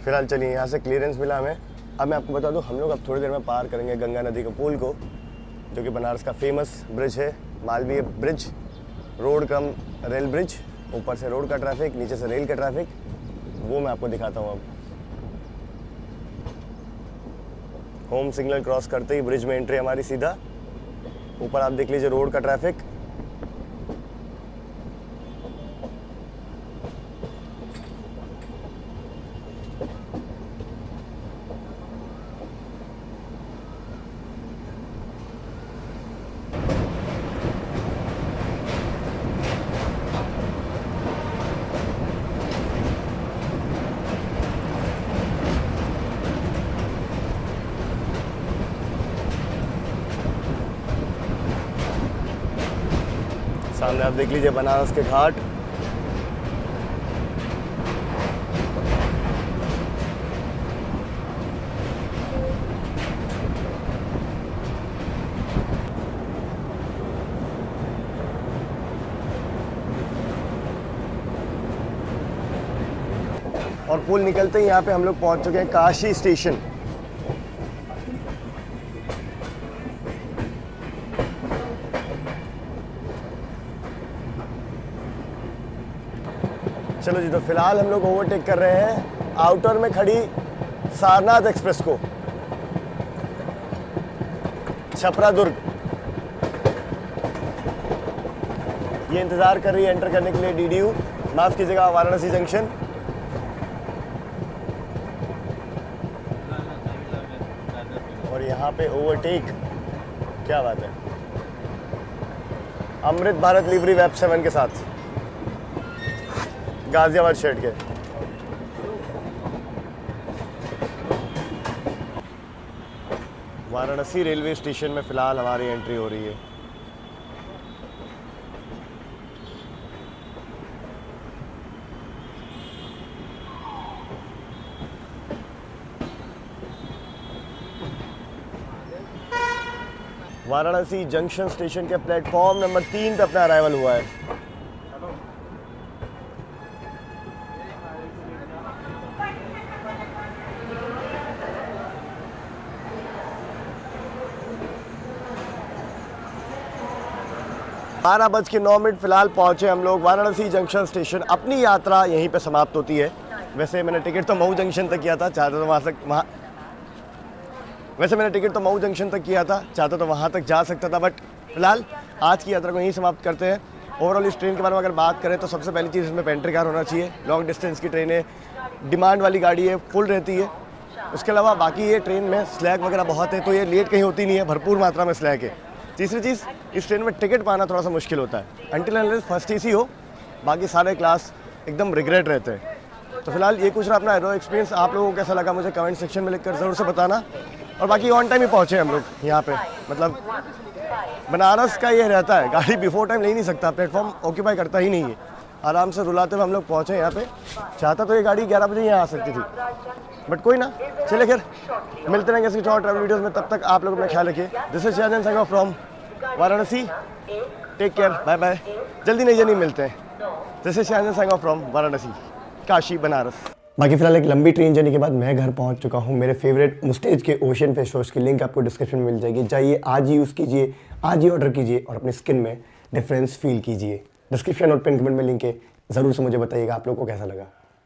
फिलहाल चलिए, यहाँ से क्लियरेंस मिला हमें। अब मैं आपको बता दूँ, हम लोग अब थोड़ी देर में पार करेंगे गंगा नदी के पुल को, जो कि बनारस का फेमस ब्रिज है, Malviya bridge, road cum rail bridge. ऊपर से रोड का ट्रैफिक, नीचे से रेल का ट्रैफिक, वो मैं आपको दिखाता हूँ अब। होम सिग्नल क्रॉस करते ही ब्रिज में एंट्री हमारी सीधा। ऊपर आप देख लीजिए रोड का ट्रैफिक। सामने आप देख लीजिए बनारस के घाट। और पुल निकलते ही यहाँ पे हम लोग पहुँच चुके हैं काशी स्टेशन। चलो जी, तो फिलहाल हम लोग ओवरटेक कर रहे हैं आउटर में खड़ी सारनाथ एक्सप्रेस को, छपरा दुर्ग। ये इंतज़ार कर रही है एंटर करने के लिए DDU, माफ़ कीजिएगा, वाराणसी जंक्शन। और यहाँ पे ओवरटेक, क्या बात है, अमृत भारत लिवरी वेब 7 के साथ गाजियाबाद शेड के। वाराणसी रेलवे स्टेशन में फ़िलहाल हमारी एंट्री हो रही है। वाराणसी जंक्शन स्टेशन के प्लेटफॉर्म नंबर 3 पे अपना अराइवल हुआ है। बारह बज के 9 मिनट फिलहाल पहुंचे हम लोग वाराणसी जंक्शन स्टेशन। अपनी यात्रा यहीं पे समाप्त होती है। वैसे मैंने टिकट तो मऊ जंक्शन तक किया था, चाहता तो वहाँ तक जा सकता था, बट फिलहाल आज की यात्रा को यहीं समाप्त करते हैं। ओवरऑल इस ट्रेन के बारे में अगर बात करें तो सबसे पहली चीज़ इसमें पेंट्री कार होना चाहिए। लॉन्ग डिस्टेंस की ट्रेन है, डिमांड वाली गाड़ी है, फुल रहती है। उसके अलावा बाकी ये ट्रेन में स्लैग वगैरह बहुत है, तो ये लेट कहीं होती नहीं है, भरपूर मात्रा में स्लैग है। तीसरी चीज़, इस ट्रेन में टिकट पाना थोड़ा सा मुश्किल होता है। अनटिल अनलेस फर्स्ट एसी हो, बाकी सारे क्लास एकदम रिग्रेट रहते हैं। तो फिलहाल ये कुछ रहा अपना एरो एक्सपीरियंस। आप लोगों को कैसा लगा मुझे कमेंट सेक्शन में लिखकर ज़रूर से बताना। और बाकी ऑन टाइम ही पहुँचे हम लोग यहाँ पे। मतलब बनारस का ये रहता है, गाड़ी बिफोर टाइम ले ही नहीं सकता, प्लेटफॉर्म ऑक्यूपाई करता ही नहीं है। आराम से रुलाते हुए हम लोग पहुँचे यहाँ पे। चाहता तो ये गाड़ी 11 बजे यहाँ आ सकती थी, बट कोई ना, चलिए खैर मिलते रहेंगे इसकी और ट्रैवल वीडियोस में। तब तक आप लोग अपना ख्याल रखिए। This is Shahjan signing off from Varanasi. Take care, bye bye. जल्दी नहीं जल्दी मिलते हैं। This is Shahjan signing off from Varanasi, Kashi Banaras. बाकी फिलहाल एक लंबी ट्रेन जर्नी के बाद मैं घर पहुंच चुका हूं। मेरे फेवरेट मुस्टेज के ओशन फेस वॉश की लिंक आपको डिस्क्रिप्शन में मिल जाएगी। जाइए आज ही यूज़ कीजिए, आज ही ऑर्डर कीजिए और अपनी स्किन में डिफरेंस फील कीजिए। डिस्क्रिप्शन और पिन कमेंट में लिंक है, ज़रूर से मुझे बताइएगा आप लोगों को कैसा लगा।